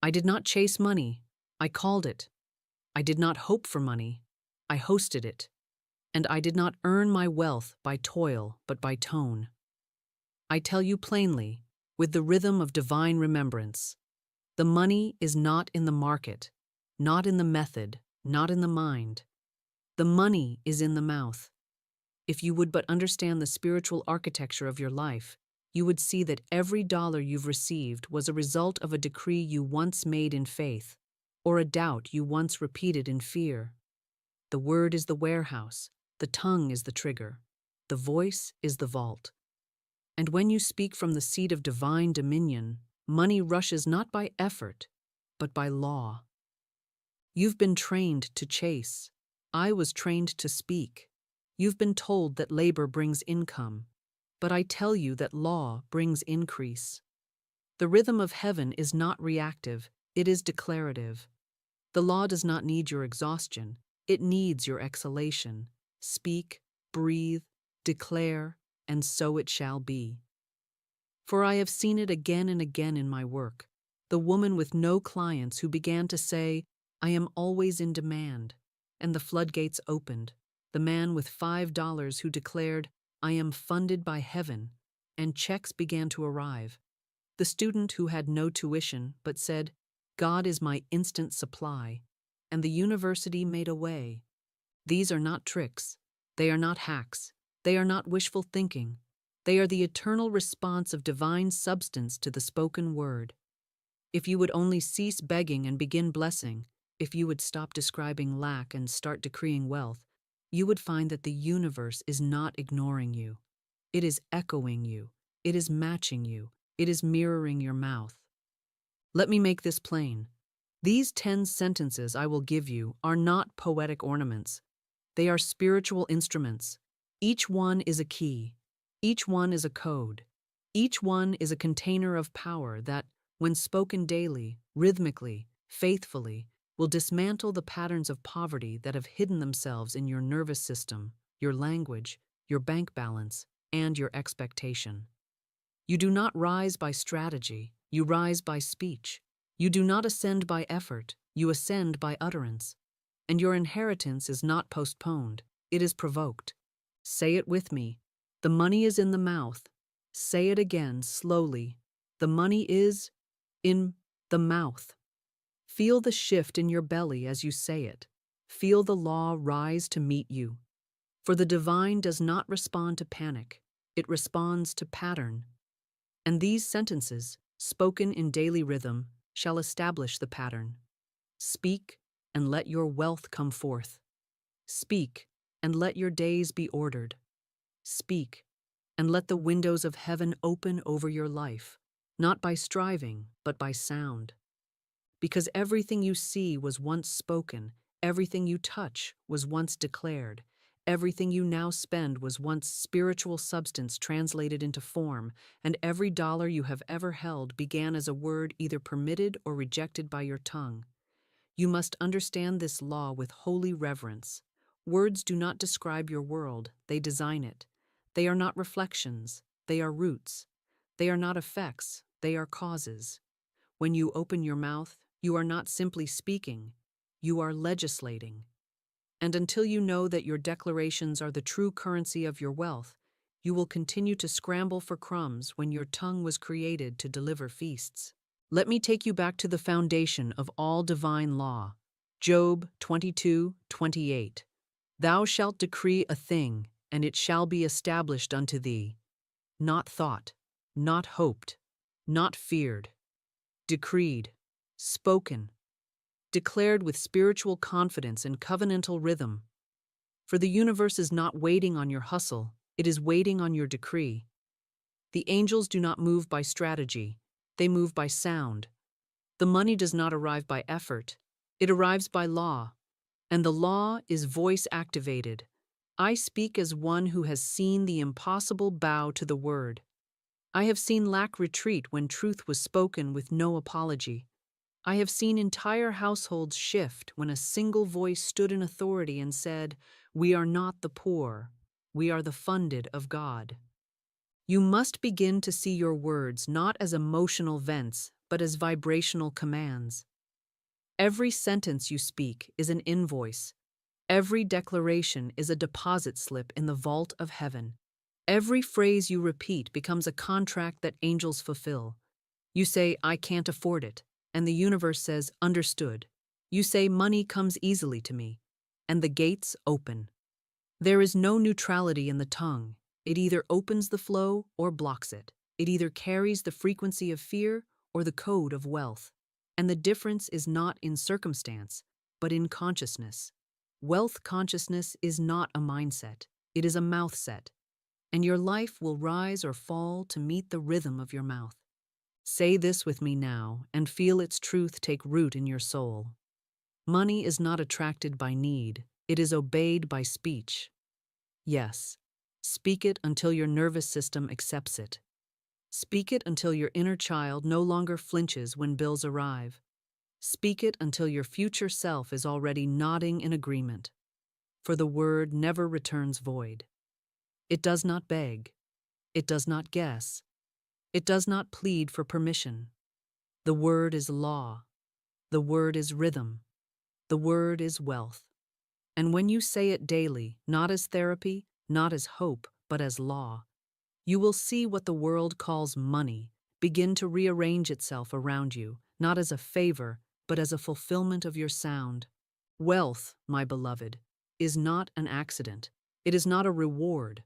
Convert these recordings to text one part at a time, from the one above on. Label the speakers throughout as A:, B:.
A: I did not chase money, I called it. I did not hope for money, I hosted it. And I did not earn my wealth by toil, but by tone. I tell you plainly, with the rhythm of divine remembrance, the money is not in the market, not in the method, not in the mind. The money is in the mouth. If you would but understand the spiritual architecture of your life, you would see that every dollar you've received was a result of a decree you once made in faith, or a doubt you once repeated in fear. The word is the warehouse, the tongue is the trigger, the voice is the vault. And when you speak from the seat of divine dominion, money rushes not by effort, but by law. You've been trained to chase. I was trained to speak. You've been told that labor brings income, but I tell you that law brings increase. The rhythm of heaven is not reactive, it is declarative. The law does not need your exhaustion, it needs your exhalation. Speak, breathe, declare, and so it shall be. For I have seen it again and again in my work, the woman with no clients who began to say, I am always in demand, and the floodgates opened, the man with $5 who declared, I am funded by heaven, and checks began to arrive, the student who had no tuition but said, God is my instant supply, and the university made a way. These are not tricks, they are not hacks, they are not wishful thinking, they are the eternal response of divine substance to the spoken word. If you would only cease begging and begin blessing, if you would stop describing lack and start decreeing wealth, you would find that the universe is not ignoring you. It is echoing you, it is matching you, it is mirroring your mouth. Let me make this plain. These 10 sentences I will give you are not poetic ornaments. They are spiritual instruments. Each one is a key. Each one is a code. Each one is a container of power that, when spoken daily, rhythmically, faithfully, will dismantle the patterns of poverty that have hidden themselves in your nervous system, your language, your bank balance, and your expectation. You do not rise by strategy, you rise by speech. You do not ascend by effort, you ascend by utterance. And your inheritance is not postponed, it is provoked. Say it with me. The money is in the mouth. Say it again, slowly. The money is in the mouth. Feel the shift in your belly as you say it. Feel the law rise to meet you. For the divine does not respond to panic, it responds to pattern. And these sentences, spoken in daily rhythm, shall establish the pattern. Speak, and let your wealth come forth. Speak, and let your days be ordered. Speak, and let the windows of heaven open over your life, not by striving, but by sound. Because everything you see was once spoken, everything you touch was once declared, everything you now spend was once spiritual substance translated into form, and every dollar you have ever held began as a word either permitted or rejected by your tongue. You must understand this law with holy reverence. Words do not describe your world, they design it. They are not reflections, they are roots. They are not effects, they are causes. When you open your mouth, you are not simply speaking, you are legislating. And until you know that your declarations are the true currency of your wealth, you will continue to scramble for crumbs when your tongue was created to deliver feasts. Let me take you back to the foundation of all divine law. Job 22:28. Thou shalt decree a thing, and it shall be established unto thee. Not thought, not hoped, not feared. Decreed, spoken, declared with spiritual confidence and covenantal rhythm. For the universe is not waiting on your hustle, it is waiting on your decree. The angels do not move by strategy, they move by sound. The money does not arrive by effort, it arrives by law. And the law is voice-activated. I speak as one who has seen the impossible bow to the word. I have seen lack retreat when truth was spoken with no apology. I have seen entire households shift when a single voice stood in authority and said, "We are not the poor, we are the funded of God." You must begin to see your words not as emotional vents, but as vibrational commands. Every sentence you speak is an invoice. Every declaration is a deposit slip in the vault of heaven. Every phrase you repeat becomes a contract that angels fulfill. You say, "I can't afford it," and the universe says, "Understood." You say, "Money comes easily to me," and the gates open. There is no neutrality in the tongue. It either opens the flow or blocks it. It either carries the frequency of fear or the code of wealth. And the difference is not in circumstance, but in consciousness. Wealth consciousness is not a mindset, it is a mouth set. And your life will rise or fall to meet the rhythm of your mouth. Say this with me now and feel its truth take root in your soul. Money is not attracted by need, it is obeyed by speech. Yes, speak it until your nervous system accepts it. Speak it until your inner child no longer flinches when bills arrive. Speak it until your future self is already nodding in agreement. For the word never returns void. It does not beg. It does not guess. It does not plead for permission. The word is law. The word is rhythm. The word is wealth. And when you say it daily, not as therapy, not as hope, but as law, you will see what the world calls money begin to rearrange itself around you, not as a favor, but as a fulfillment of your sound. Wealth, my beloved, is not an accident. It is not a reward.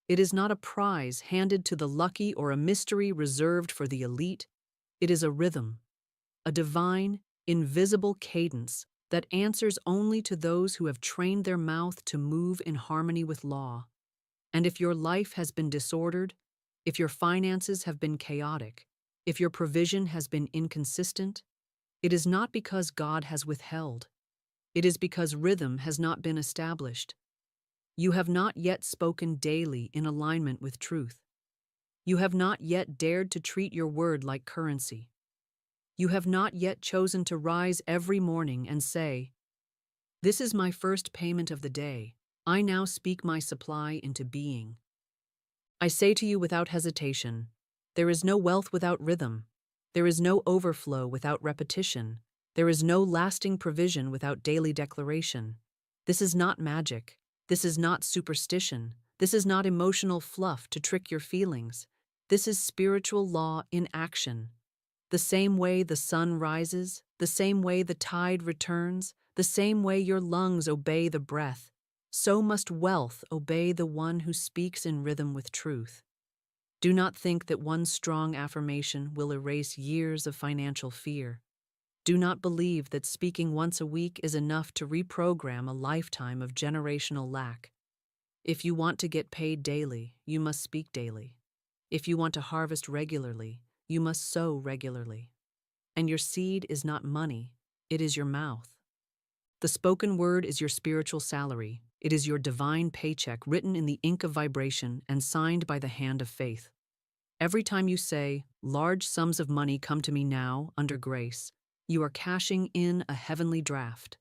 A: It is not a prize handed to the lucky or a mystery reserved for the elite. It is a rhythm, a divine, invisible cadence that answers only to those who have trained their mouth to move in harmony with law. And if your life has been disordered, if your finances have been chaotic, if your provision has been inconsistent, it is not because God has withheld. It is because rhythm has not been established. You have not yet spoken daily in alignment with truth. You have not yet dared to treat your word like currency. You have not yet chosen to rise every morning and say, "This is my first payment of the day. I now speak my supply into being." I say to you without hesitation, there is no wealth without rhythm. There is no overflow without repetition. There is no lasting provision without daily declaration. This is not magic. This is not superstition. This is not emotional fluff to trick your feelings. This is spiritual law in action. The same way the sun rises, the same way the tide returns, the same way your lungs obey the breath, so must wealth obey the one who speaks in rhythm with truth. Do not think that one strong affirmation will erase years of financial fear. Do not believe that speaking once a week is enough to reprogram a lifetime of generational lack. If you want to get paid daily, you must speak daily. If you want to harvest regularly, you must sow regularly. And your seed is not money, it is your mouth. The spoken word is your spiritual salary. It is your divine paycheck written in the ink of vibration and signed by the hand of faith. Every time you say, "Large sums of money come to me now, under grace," you are cashing in a heavenly draft.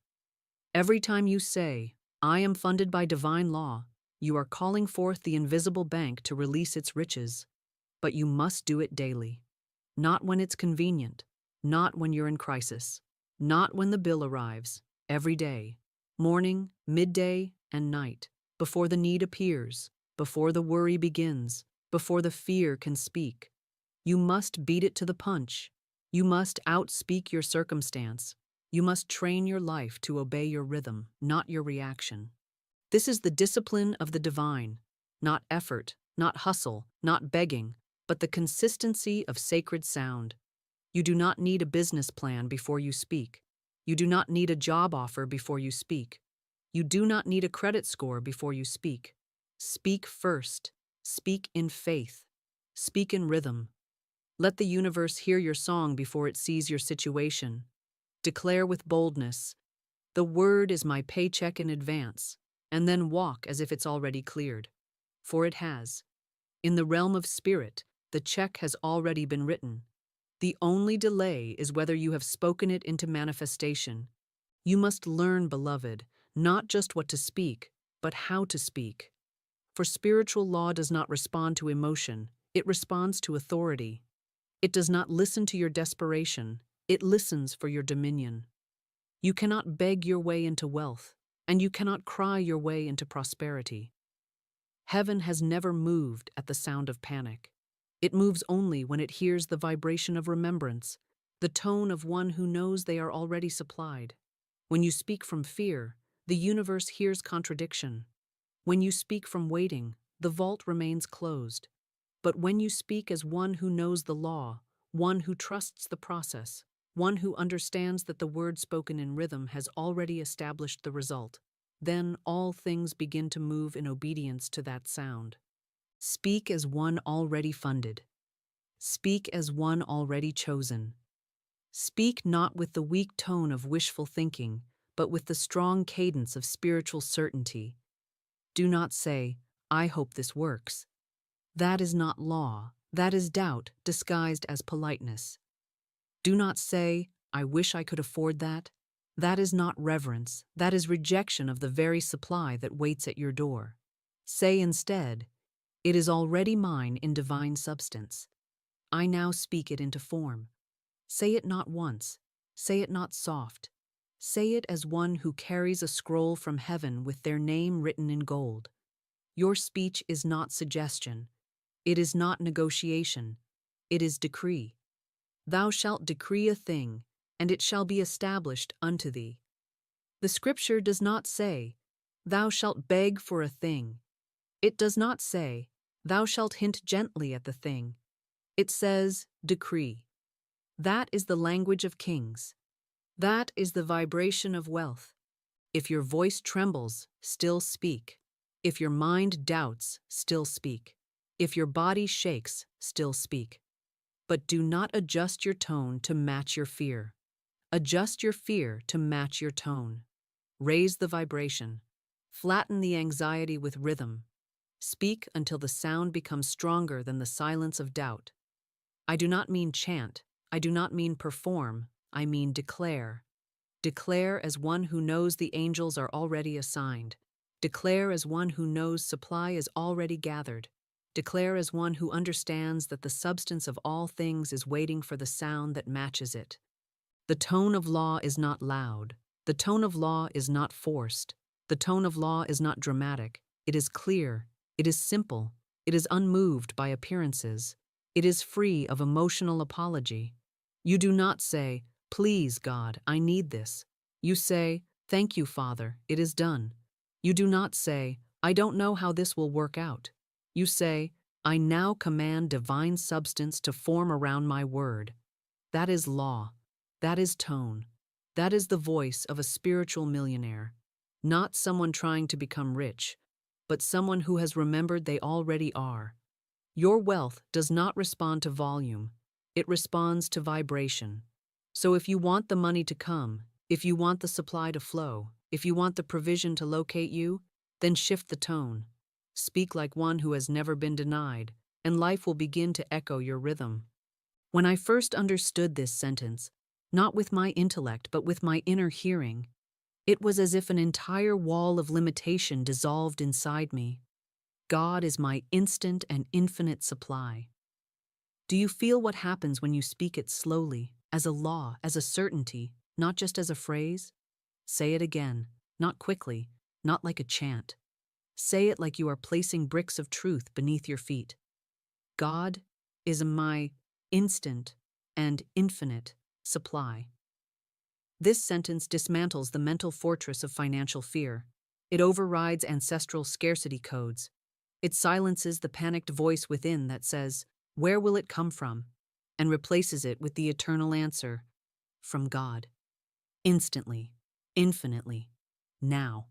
A: Every time you say, "I am funded by divine law," you are calling forth the invisible bank to release its riches. But you must do it daily. Not when it's convenient. Not when you're in crisis. Not when the bill arrives. Every day. Morning, midday, and night. Before the need appears. Before the worry begins. Before the fear can speak. You must beat it to the punch. You must outspeak your circumstance. You must train your life to obey your rhythm, not your reaction. This is the discipline of the divine. Not effort, not hustle, not begging, but the consistency of sacred sound. You do not need a business plan before you speak. You do not need a job offer before you speak. You do not need a credit score before you speak. Speak first. Speak in faith. Speak in rhythm. Let the universe hear your song before it sees your situation. Declare with boldness, "The word is my paycheck in advance," and then walk as if it's already cleared. For it has. In the realm of spirit, the check has already been written. The only delay is whether you have spoken it into manifestation. You must learn, beloved, not just what to speak, but how to speak. For spiritual law does not respond to emotion, it responds to authority. It does not listen to your desperation, it listens for your dominion. You cannot beg your way into wealth, and you cannot cry your way into prosperity. Heaven has never moved at the sound of panic. It moves only when it hears the vibration of remembrance, the tone of one who knows they are already supplied. When you speak from fear, the universe hears contradiction. When you speak from waiting, the vault remains closed. But when you speak as one who knows the law, one who trusts the process, one who understands that the word spoken in rhythm has already established the result, then all things begin to move in obedience to that sound. Speak as one already funded. Speak as one already chosen. Speak not with the weak tone of wishful thinking, but with the strong cadence of spiritual certainty. Do not say, "I hope this works." That is not law, that is doubt disguised as politeness. Do not say, "I wish I could afford that." That is not reverence, that is rejection of the very supply that waits at your door. Say instead, "It is already mine in divine substance. I now speak it into form." Say it not once, say it not soft. Say it as one who carries a scroll from heaven with their name written in gold. Your speech is not suggestion. It is not negotiation. It is decree. Thou shalt decree a thing, and it shall be established unto thee. The scripture does not say, "Thou shalt beg for a thing." It does not say, "Thou shalt hint gently at the thing." It says, "Decree." That is the language of kings. That is the vibration of wealth. If your voice trembles, still speak. If your mind doubts, still speak. If your body shakes, still speak. But do not adjust your tone to match your fear. Adjust your fear to match your tone. Raise the vibration. Flatten the anxiety with rhythm. Speak until the sound becomes stronger than the silence of doubt. I do not mean chant. I do not mean perform. I mean declare. Declare as one who knows the angels are already assigned. Declare as one who knows supply is already gathered. Declare as one who understands that the substance of all things is waiting for the sound that matches it. The tone of law is not loud. The tone of law is not forced. The tone of law is not dramatic. It is clear. It is simple. It is unmoved by appearances. It is free of emotional apology. You do not say, "Please, God, I need this." You say, "Thank you, Father, it is done." You do not say, "I don't know how this will work out." You say, "I now command divine substance to form around my word." That is law. That is tone. That is the voice of a spiritual millionaire. Not someone trying to become rich, but someone who has remembered they already are. Your wealth does not respond to volume. It responds to vibration. So if you want the money to come, if you want the supply to flow, if you want the provision to locate you, then shift the tone. Speak like one who has never been denied, and life will begin to echo your rhythm. When I first understood this sentence, not with my intellect but with my inner hearing, it was as if an entire wall of limitation dissolved inside me. God is my instant and infinite supply. Do you feel what happens when you speak it slowly, as a law, as a certainty, not just as a phrase? Say it again, not quickly, not like a chant. Say it like you are placing bricks of truth beneath your feet. God is my instant and infinite supply. This sentence dismantles the mental fortress of financial fear. It overrides ancestral scarcity codes. It silences the panicked voice within that says, "Where will it come from?" and replaces it with the eternal answer, "From God." Instantly, infinitely, now.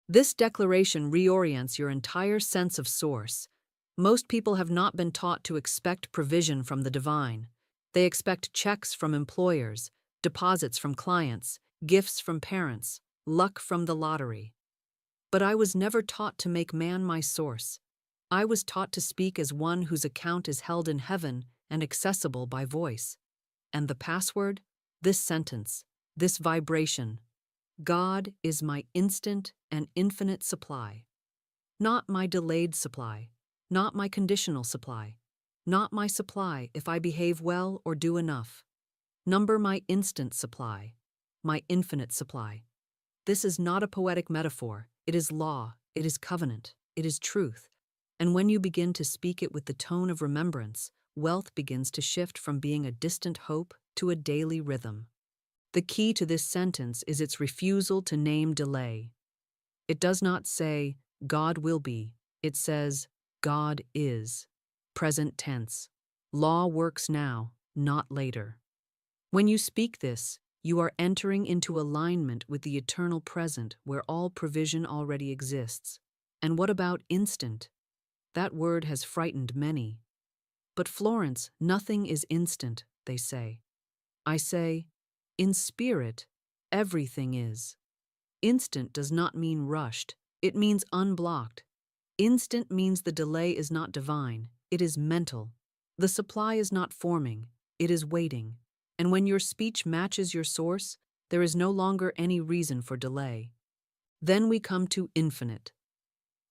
A: This declaration reorients your entire sense of source. Most people have not been taught to expect provision from the divine. They expect checks from employers, deposits from clients, gifts from parents, luck from the lottery. But I was never taught to make man my source. I was taught to speak as one whose account is held in heaven and accessible by voice. And the password? This sentence, this vibration. God is my instant and infinite supply. Not my delayed supply, not my conditional supply. Not my supply if I behave well or do enough. Number my instant supply, my infinite supply. This is not a poetic metaphor. It is law, it is covenant, it is truth. And when you begin to speak it with the tone of remembrance, wealth begins to shift from being a distant hope to a daily rhythm. The key to this sentence is its refusal to name delay. It does not say, God will be. It says, God is. Present tense. Law works now, not later. When you speak this, you are entering into alignment with the eternal present where all provision already exists. And what about instant? That word has frightened many. But Florence, nothing is instant, they say. I say, in spirit, everything is. Instant does not mean rushed, it means unblocked. Instant means the delay is not divine, it is mental. The supply is not forming, it is waiting. And when your speech matches your source, there is no longer any reason for delay. Then we come to infinite.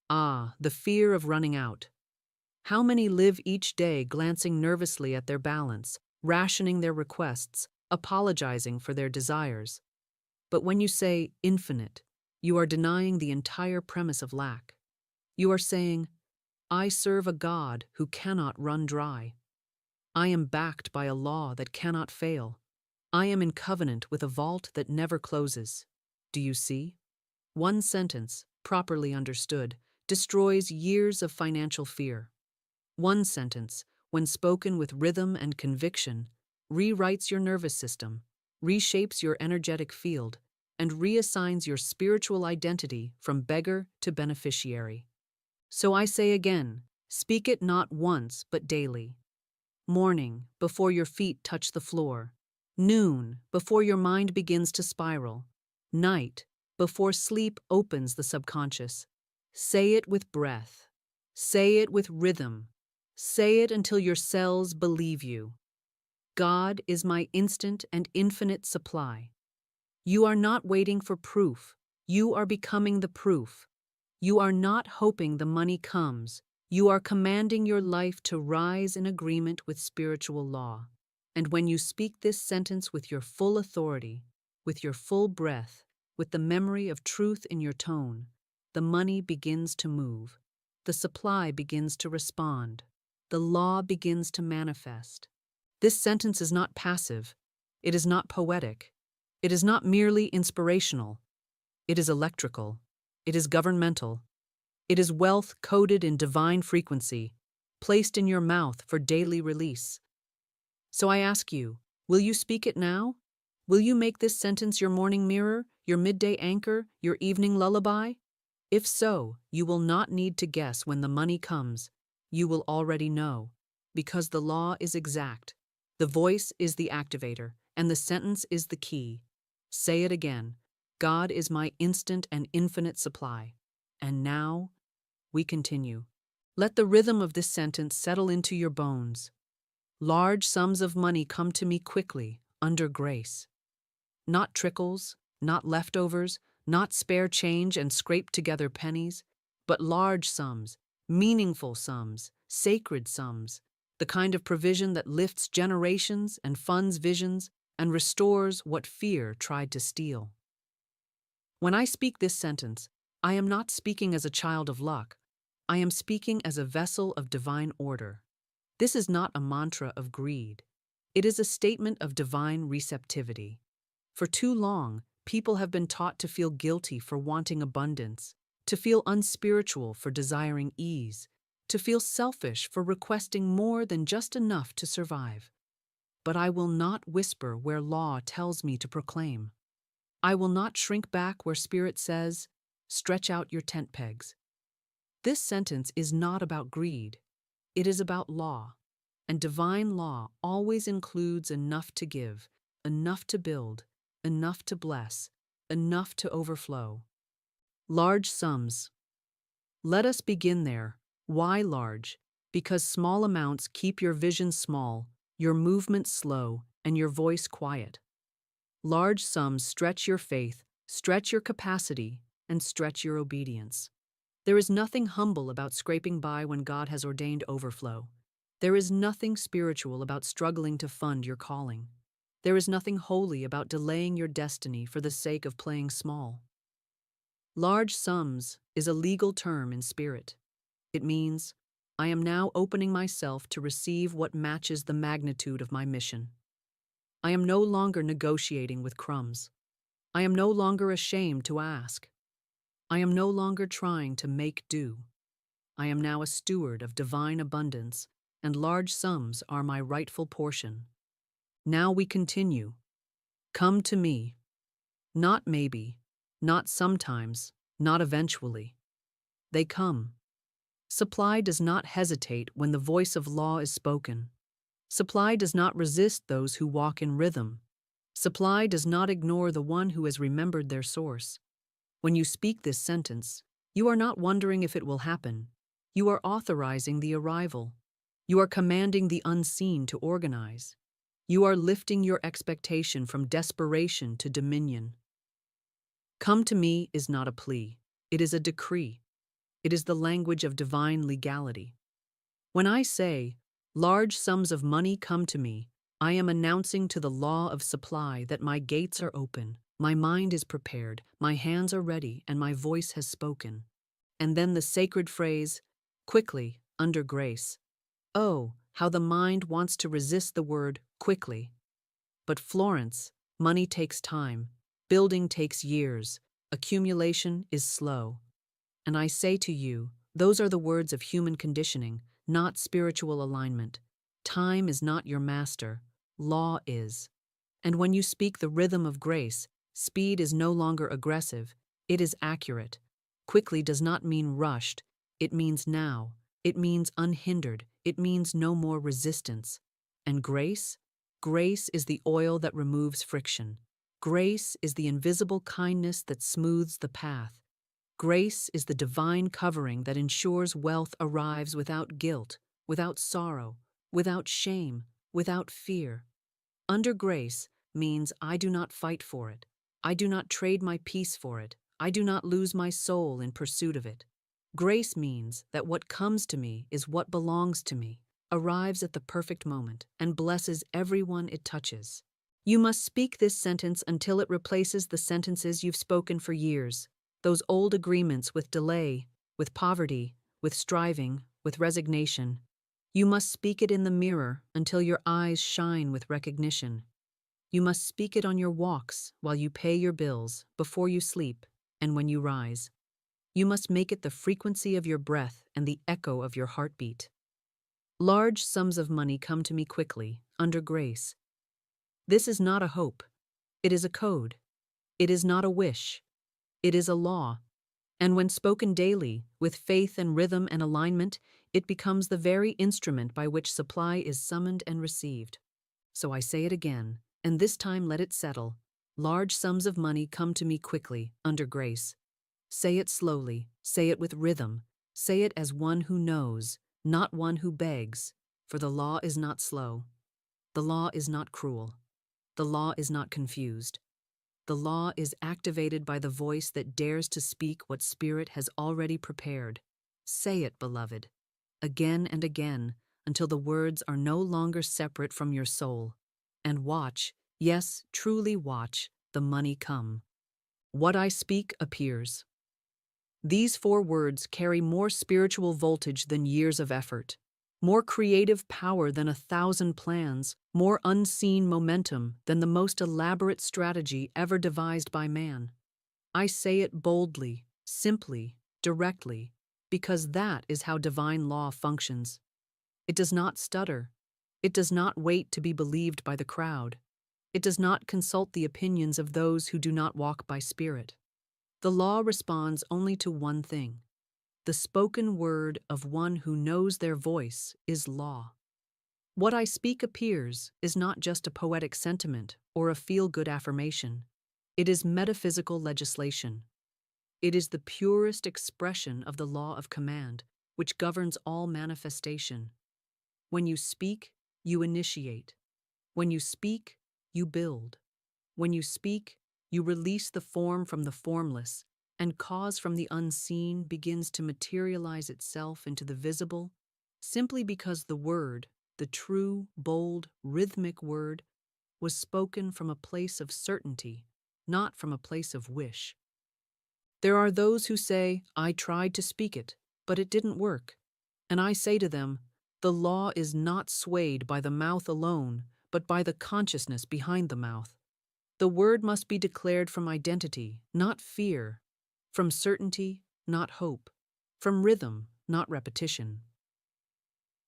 A: Ah, the fear of running out. How many live each day glancing nervously at their balance, rationing their requests, apologizing for their desires? But when you say infinite, you are denying the entire premise of lack. You are saying, I serve a God who cannot run dry. I am backed by a law that cannot fail. I am in covenant with a vault that never closes. Do you see? One sentence, properly understood, destroys years of financial fear. One sentence, when spoken with rhythm and conviction, rewrites your nervous system, reshapes your energetic field, and reassigns your spiritual identity from beggar to beneficiary. So I say again, speak it not once but daily. Morning, before your feet touch the floor. Noon, before your mind begins to spiral. Night, before sleep opens the subconscious. Say it with breath. Say it with rhythm. Say it until your cells believe you. God is my instant and infinite supply. You are not waiting for proof. You are becoming the proof. You are not hoping the money comes. You are commanding your life to rise in agreement with spiritual law. And when you speak this sentence with your full authority, with your full breath, with the memory of truth in your tone, the money begins to move. The supply begins to respond. The law begins to manifest. This sentence is not passive. It is not poetic. It is not merely inspirational. It is electrical. It is governmental. It is wealth coded in divine frequency, placed in your mouth for daily release. So I ask you, will you speak it now? Will you make this sentence your morning mirror, your midday anchor, your evening lullaby? If so, you will not need to guess when the money comes. You will already know, because the law is exact. The voice is the activator, and the sentence is the key. Say it again. God is my instant and infinite supply. And now, we continue. Let the rhythm of this sentence settle into your bones. Large sums of money come to me quickly, under grace. Not trickles, not leftovers, not spare change and scraped together pennies, but large sums, meaningful sums, sacred sums, the kind of provision that lifts generations and funds visions and restores what fear tried to steal. When I speak this sentence, I am not speaking as a child of luck. I am speaking as a vessel of divine order. This is not a mantra of greed. It is a statement of divine receptivity. For too long, people have been taught to feel guilty for wanting abundance, to feel unspiritual for desiring ease, to feel selfish for requesting more than just enough to survive. But I will not whisper where law tells me to proclaim. I will not shrink back where Spirit says, stretch out your tent pegs. This sentence is not about greed. It is about law. And divine law always includes enough to give, enough to build, enough to bless, enough to overflow. Large sums. Let us begin there. Why large? Because small amounts keep your vision small, your movement slow, and your voice quiet. Large sums stretch your faith, stretch your capacity, and stretch your obedience. There is nothing humble about scraping by when God has ordained overflow. There is nothing spiritual about struggling to fund your calling. There is nothing holy about delaying your destiny for the sake of playing small. Large sums is a legal term in spirit. It means, I am now opening myself to receive what matches the magnitude of my mission. I am no longer negotiating with crumbs. I am no longer ashamed to ask. I am no longer trying to make do. I am now a steward of divine abundance, and large sums are my rightful portion. Now we continue. Come to me. Not maybe, not sometimes, not eventually. They come. Supply does not hesitate when the voice of law is spoken. Supply does not resist those who walk in rhythm. Supply does not ignore the one who has remembered their source. When you speak this sentence, you are not wondering if it will happen. You are authorizing the arrival. You are commanding the unseen to organize. You are lifting your expectation from desperation to dominion. Come to me is not a plea. It is a decree. It is the language of divine legality. When I say, large sums of money come to me, I am announcing to the law of supply that my gates are open, my mind is prepared, my hands are ready, and my voice has spoken. And then the sacred phrase, quickly, under grace. Oh, how the mind wants to resist the word quickly. But Florence, money takes time, building takes years, accumulation is slow. And I say to you, those are the words of human conditioning, not spiritual alignment. Time is not your master, law is. And when you speak the rhythm of grace, speed is no longer aggressive, it is accurate. Quickly does not mean rushed, it means now, it means unhindered, it means no more resistance. And grace? Grace is the oil that removes friction. Grace is the invisible kindness that smooths the path. Grace is the divine covering that ensures wealth arrives without guilt, without sorrow, without shame, without fear. Under grace means I do not fight for it. I do not trade my peace for it. I do not lose my soul in pursuit of it. Grace means that what comes to me is what belongs to me, arrives at the perfect moment, and blesses everyone it touches. You must speak this sentence until it replaces the sentences you've spoken for years. Those old agreements with delay, with poverty, with striving, with resignation. You must speak it in the mirror until your eyes shine with recognition. You must speak it on your walks while you pay your bills, before you sleep, and when you rise. You must make it the frequency of your breath and the echo of your heartbeat. Large sums of money come to me quickly, under grace. This is not a hope. It is a code. It is not a wish. It is a law, and when spoken daily, with faith and rhythm and alignment, it becomes the very instrument by which supply is summoned and received. So I say it again, and this time let it settle. Large sums of money come to me quickly, under grace. Say it slowly, say it with rhythm, say it as one who knows, not one who begs, for the law is not slow. The law is not cruel. The law is not confused. The law is activated by the voice that dares to speak what Spirit has already prepared. Say it, beloved, again and again, until the words are no longer separate from your soul. And watch, yes, truly watch, the money come. What I speak appears. These 4 words carry more spiritual voltage than years of effort, more creative power than 1,000 plans, more unseen momentum than the most elaborate strategy ever devised by man. I say it boldly, simply, directly, because that is how divine law functions. It does not stutter. It does not wait to be believed by the crowd. It does not consult the opinions of those who do not walk by spirit. The law responds only to one thing. The spoken word of one who knows their voice is law. What I speak appears is not just a poetic sentiment or a feel-good affirmation. It is metaphysical legislation. It is the purest expression of the law of command, which governs all manifestation. When you speak, you initiate. When you speak, you build. When you speak, you release the form from the formless, and cause from the unseen begins to materialize itself into the visible, simply because the word, the true, bold, rhythmic word, was spoken from a place of certainty, not from a place of wish. There are those who say, I tried to speak it, but it didn't work. And I say to them, the law is not swayed by the mouth alone, but by the consciousness behind the mouth. The word must be declared from identity, not fear, from certainty, not hope, from rhythm, not repetition.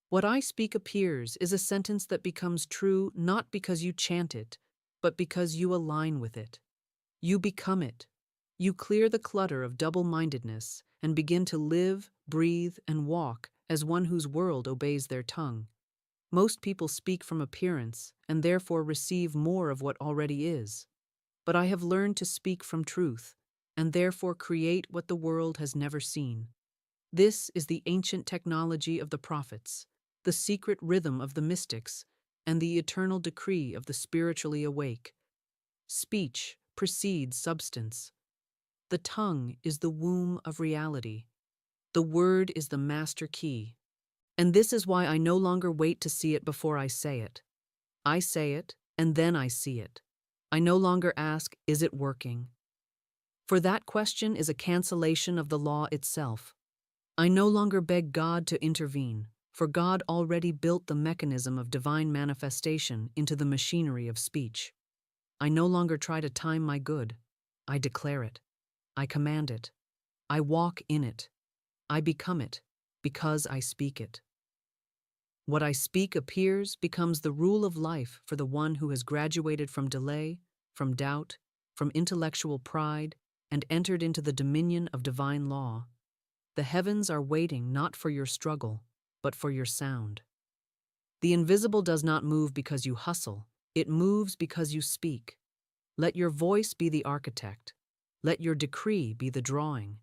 A: What I speak appears is a sentence that becomes true not because you chant it, but because you align with it. You become it. You clear the clutter of double-mindedness and begin to live, breathe, and walk as one whose world obeys their tongue. Most people speak from appearance and therefore receive more of what already is. But I have learned to speak from truth and therefore create what the world has never seen. This is the ancient technology of the prophets, the secret rhythm of the mystics, and the eternal decree of the spiritually awake. Speech precedes substance. The tongue is the womb of reality. The word is the master key. And this is why I no longer wait to see it before I say it. I say it, and then I see it. I no longer ask, is it working? For that question is a cancellation of the law itself. I no longer beg God to intervene, for God already built the mechanism of divine manifestation into the machinery of speech. I no longer try to time my good. I declare it. I command it. I walk in it. I become it, because I speak it. What I speak appears becomes the rule of life for the one who has graduated from delay, from doubt, from intellectual pride, and entered into the dominion of divine law. The heavens are waiting not for your struggle, but for your sound. The invisible does not move because you hustle, it moves because you speak. Let your voice be the architect. Let your decree be the drawing.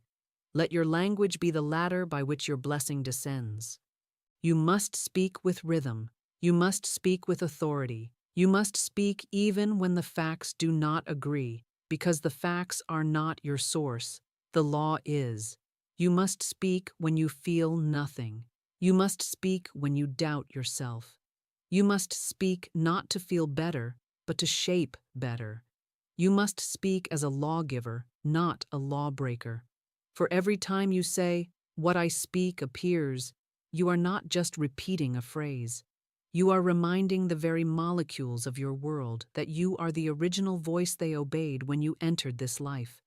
A: Let your language be the ladder by which your blessing descends. You must speak with rhythm. You must speak with authority. You must speak even when the facts do not agree, because the facts are not your source. The law is. You must speak when you feel nothing. You must speak when you doubt yourself. You must speak not to feel better, but to shape better. You must speak as a lawgiver, not a lawbreaker. For every time you say, what I speak appears, you are not just repeating a phrase. You are reminding the very molecules of your world that you are the original voice they obeyed when you entered this life.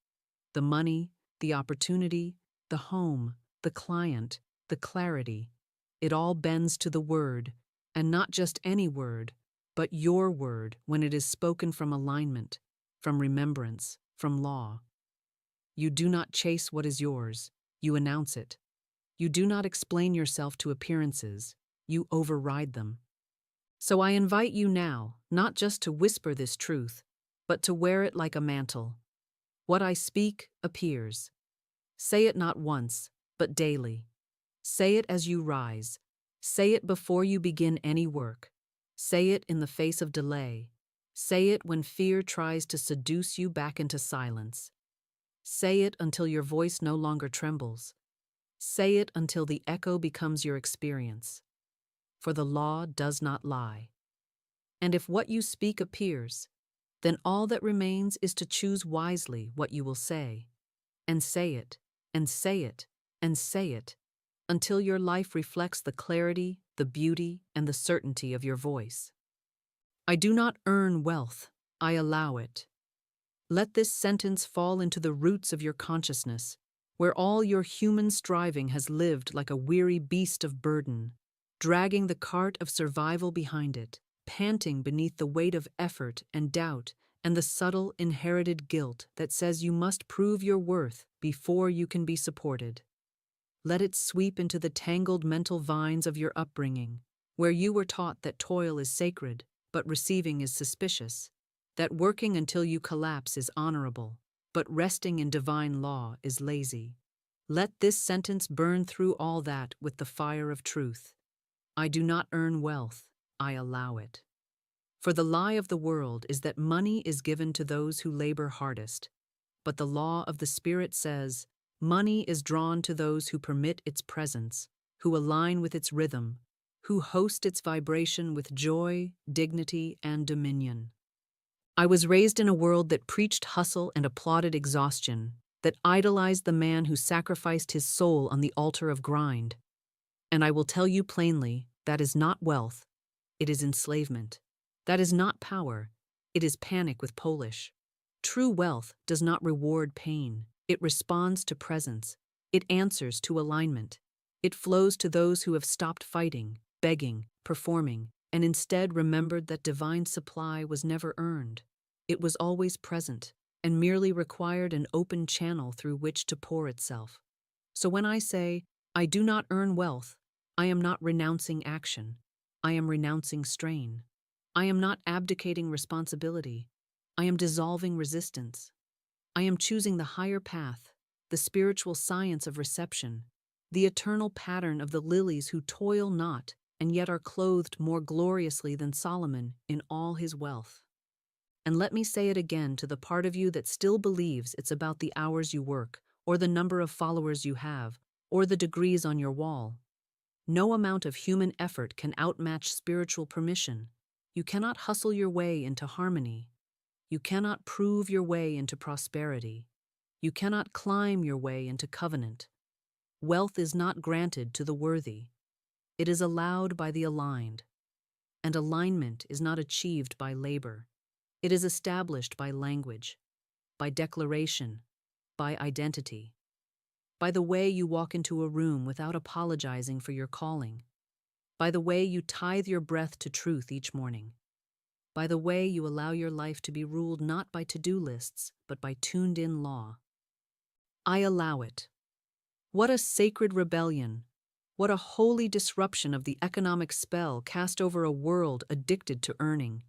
A: The money, the opportunity, the home, the client, the clarity. It all bends to the word, and not just any word, but your word when it is spoken from alignment, from remembrance, from law. You do not chase what is yours, you announce it. You do not explain yourself to appearances, you override them. So I invite you now, not just to whisper this truth, but to wear it like a mantle. What I speak appears. Say it not once, but daily. Say it as you rise. Say it before you begin any work. Say it in the face of delay. Say it when fear tries to seduce you back into silence. Say it until your voice no longer trembles. Say it until the echo becomes your experience. For the law does not lie. And if what you speak appears, then all that remains is to choose wisely what you will say. And say it, and say it, and say it, until your life reflects the clarity, the beauty, and the certainty of your voice. I do not earn wealth, I allow it. Let this sentence fall into the roots of your consciousness, where all your human striving has lived like a weary beast of burden, dragging the cart of survival behind it, panting beneath the weight of effort and doubt and the subtle inherited guilt that says you must prove your worth before you can be supported. Let it sweep into the tangled mental vines of your upbringing, where you were taught that toil is sacred, but receiving is suspicious, that working until you collapse is honorable, but resting in divine law is lazy. Let this sentence burn through all that with the fire of truth. I do not earn wealth, I allow it. For the lie of the world is that money is given to those who labor hardest, but the law of the Spirit says, money is drawn to those who permit its presence, who align with its rhythm, who host its vibration with joy, dignity, and dominion. I was raised in a world that preached hustle and applauded exhaustion, that idolized the man who sacrificed his soul on the altar of grind. And I will tell you plainly, that is not wealth, it is enslavement. That is not power, it is panic with Polish. True wealth does not reward pain, it responds to presence, it answers to alignment. It flows to those who have stopped fighting, begging, performing, and instead remembered that divine supply was never earned. It was always present, and merely required an open channel through which to pour itself. So when I say, I do not earn wealth, I am not renouncing action. I am renouncing strain. I am not abdicating responsibility. I am dissolving resistance. I am choosing the higher path, the spiritual science of reception, the eternal pattern of the lilies who toil not and yet are clothed more gloriously than Solomon in all his wealth. And let me say it again to the part of you that still believes it's about the hours you work, or the number of followers you have, or the degrees on your wall. No amount of human effort can outmatch spiritual permission. You cannot hustle your way into harmony. You cannot prove your way into prosperity. You cannot climb your way into covenant. Wealth is not granted to the worthy. It is allowed by the aligned. And alignment is not achieved by labor. It is established by language, by declaration, by identity, by the way you walk into a room without apologizing for your calling, by the way you tithe your breath to truth each morning, by the way you allow your life to be ruled not by to-do lists, but by tuned-in law. I allow it. What a sacred rebellion! What a holy disruption of the economic spell cast over a world addicted to earning.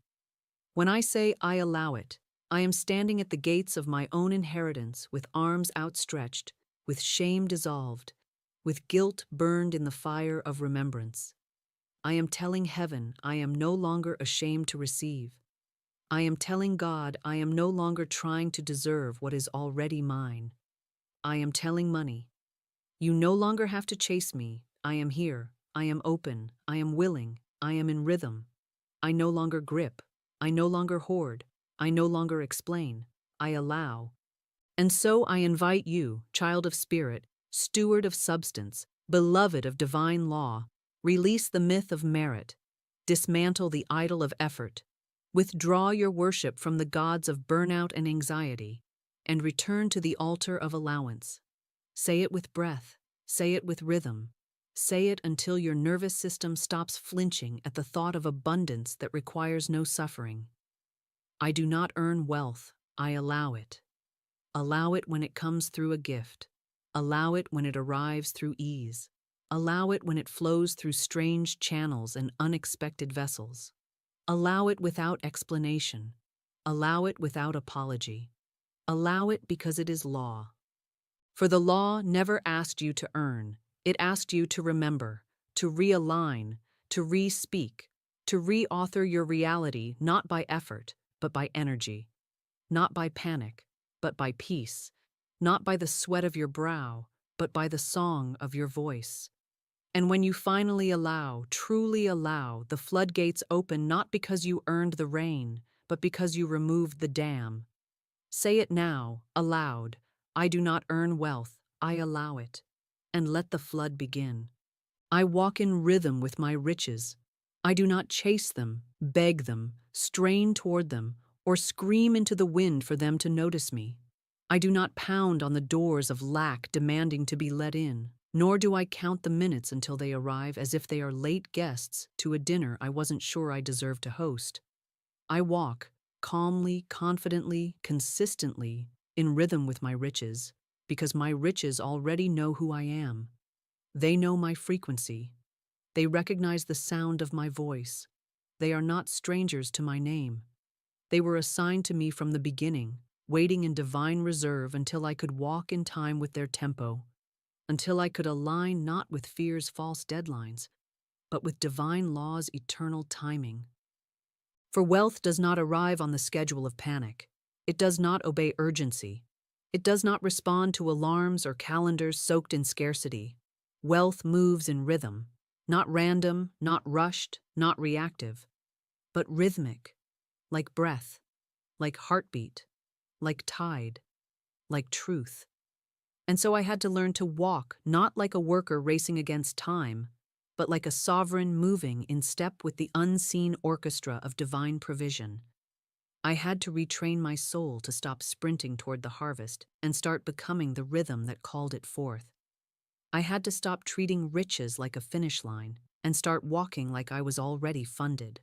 A: When I say I allow it, I am standing at the gates of my own inheritance with arms outstretched, with shame dissolved, with guilt burned in the fire of remembrance. I am telling heaven I am no longer ashamed to receive. I am telling God I am no longer trying to deserve what is already mine. I am telling money, you no longer have to chase me. I am here. I am open. I am willing. I am in rhythm. I no longer grip. I no longer hoard. I no longer explain. I allow. And so I invite you, child of spirit, steward of substance, beloved of divine law, release the myth of merit, dismantle the idol of effort, withdraw your worship from the gods of burnout and anxiety, and return to the altar of allowance. Say it with breath. Say it with rhythm. Say it until your nervous system stops flinching at the thought of abundance that requires no suffering. I do not earn wealth, I allow it. Allow it when it comes through a gift. Allow it when it arrives through ease. Allow it when it flows through strange channels and unexpected vessels. Allow it without explanation. Allow it without apology. Allow it because it is law. For the law never asked you to earn. It asked you to remember, to realign, to re-speak, to re-author your reality not by effort, but by energy, not by panic, but by peace, not by the sweat of your brow, but by the song of your voice. And when you finally allow, truly allow, the floodgates open not because you earned the rain, but because you removed the dam. Say it now, aloud, I do not earn wealth, I allow it. And let the flood begin. I walk in rhythm with my riches. I do not chase them, beg them, strain toward them, or scream into the wind for them to notice me. I do not pound on the doors of lack demanding to be let in, nor do I count the minutes until they arrive as if they are late guests to a dinner I wasn't sure I deserved to host. I walk, calmly, confidently, consistently, in rhythm with my riches, because my riches already know who I am. They know my frequency. They recognize the sound of my voice. They are not strangers to my name. They were assigned to me from the beginning, waiting in divine reserve until I could walk in time with their tempo, until I could align not with fear's false deadlines, but with divine law's eternal timing. For wealth does not arrive on the schedule of panic. It does not obey urgency. It does not respond to alarms or calendars soaked in scarcity. Wealth moves in rhythm, not random, not rushed, not reactive, but rhythmic, like breath, like heartbeat, like tide, like truth. And so I had to learn to walk not like a worker racing against time, but like a sovereign moving in step with the unseen orchestra of divine provision. I had to retrain my soul to stop sprinting toward the harvest and start becoming the rhythm that called it forth. I had to stop treating riches like a finish line and start walking like I was already funded.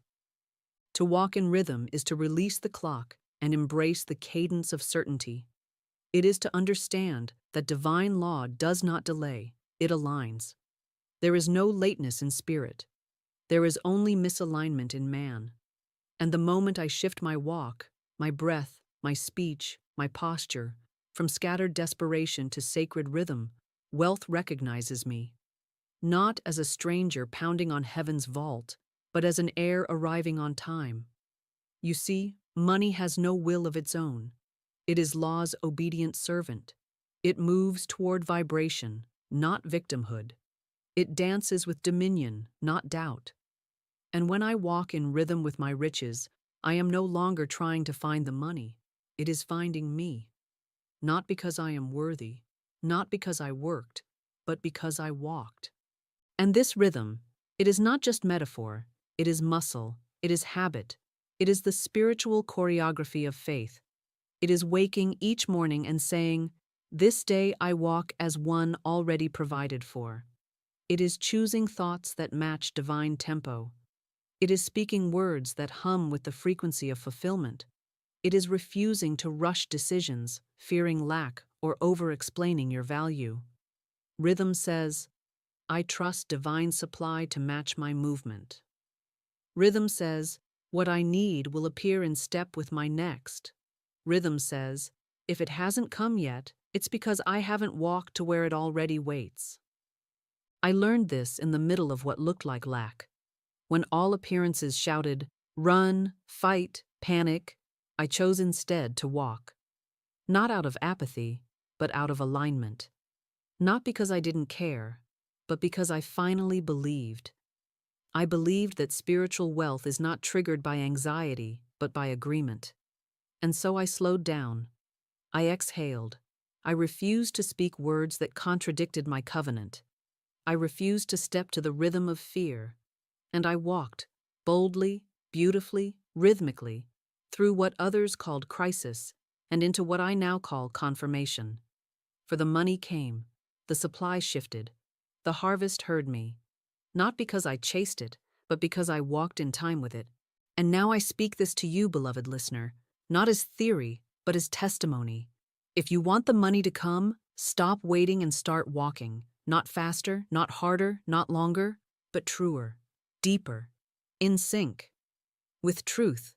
A: To walk in rhythm is to release the clock and embrace the cadence of certainty. It is to understand that divine law does not delay, it aligns. There is no lateness in spirit. There is only misalignment in man. And the moment I shift my walk, my breath, my speech, my posture, from scattered desperation to sacred rhythm, wealth recognizes me, not as a stranger pounding on heaven's vault, but as an heir arriving on time. You see, money has no will of its own. It is law's obedient servant. It moves toward vibration, not victimhood. It dances with dominion, not doubt. And when I walk in rhythm with my riches, I am no longer trying to find the money. It is finding me. Not because I am worthy, not because I worked, but because I walked. And this rhythm, it is not just metaphor, it is muscle, it is habit, it is the spiritual choreography of faith. It is waking each morning and saying, "This day I walk as one already provided for." It is choosing thoughts that match divine tempo. It is speaking words that hum with the frequency of fulfillment. It is refusing to rush decisions, fearing lack, or over-explaining your value. Rhythm says, "I trust divine supply to match my movement." Rhythm says, "What I need will appear in step with my next." Rhythm says, "If it hasn't come yet, it's because I haven't walked to where it already waits." I learned this in the middle of what looked like lack. When all appearances shouted, "Run, fight, panic," I chose instead to walk. Not out of apathy, but out of alignment. Not because I didn't care, but because I finally believed. I believed that spiritual wealth is not triggered by anxiety, but by agreement. And so I slowed down. I exhaled. I refused to speak words that contradicted my covenant. I refused to step to the rhythm of fear. And I walked, boldly, beautifully, rhythmically, through what others called crisis and into what I now call confirmation. For the money came, the supply shifted, the harvest heard me, not because I chased it, but because I walked in time with it. And now I speak this to you, beloved listener, not as theory, but as testimony. If you want the money to come, stop waiting and start walking, not faster, not harder, not longer, but truer, deeper, in sync, with truth,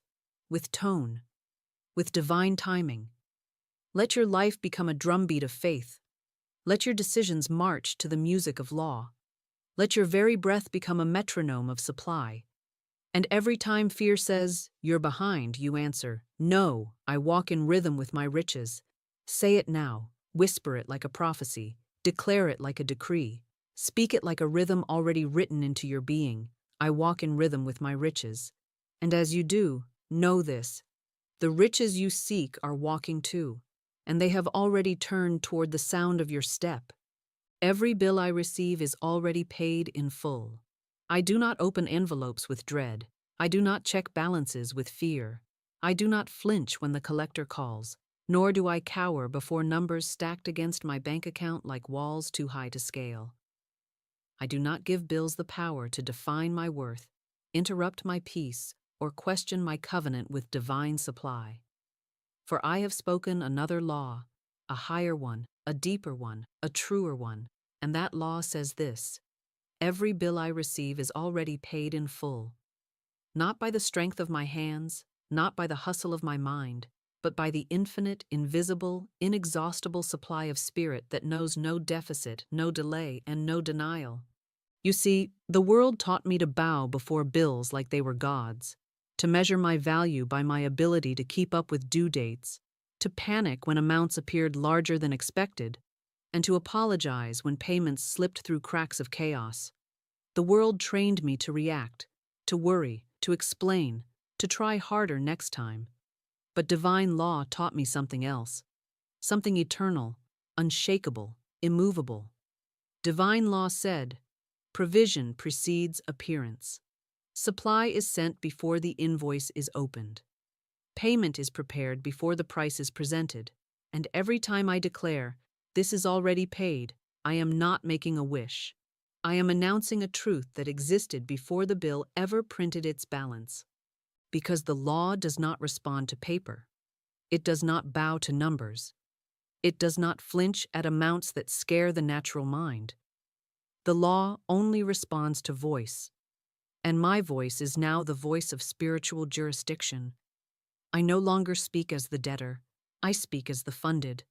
A: with tone, with divine timing. Let your life become a drumbeat of faith. Let your decisions march to the music of law. Let your very breath become a metronome of supply. And every time fear says, "You're behind," you answer, "No, I walk in rhythm with my riches." Say it now, whisper it like a prophecy, declare it like a decree, speak it like a rhythm already written into your being. I walk in rhythm with my riches. And as you do, know this: the riches you seek are walking too, and they have already turned toward the sound of your step. Every bill I receive is already paid in full. I do not open envelopes with dread. I do not check balances with fear. I do not flinch when the collector calls, nor do I cower before numbers stacked against my bank account like walls too high to scale. I do not give bills the power to define my worth, interrupt my peace, or question my covenant with divine supply. For I have spoken another law, a higher one, a deeper one, a truer one, and that law says this: every bill I receive is already paid in full, not by the strength of my hands, not by the hustle of my mind, but by the infinite, invisible, inexhaustible supply of spirit that knows no deficit, no delay, and no denial. You see, the world taught me to bow before bills like they were gods, to measure my value by my ability to keep up with due dates, to panic when amounts appeared larger than expected, and to apologize when payments slipped through cracks of chaos. The world trained me to react, to worry, to explain, to try harder next time. But divine law taught me something else, something eternal, unshakable, immovable. Divine law said, provision precedes appearance. Supply is sent before the invoice is opened. Payment is prepared before the price is presented. And every time I declare, this is already paid, I am not making a wish. I am announcing a truth that existed before the bill ever printed its balance. Because the law does not respond to paper. It does not bow to numbers. It does not flinch at amounts that scare the natural mind. The law only responds to voice. And my voice is now the voice of spiritual jurisdiction. I no longer speak as the debtor. I speak as the funded.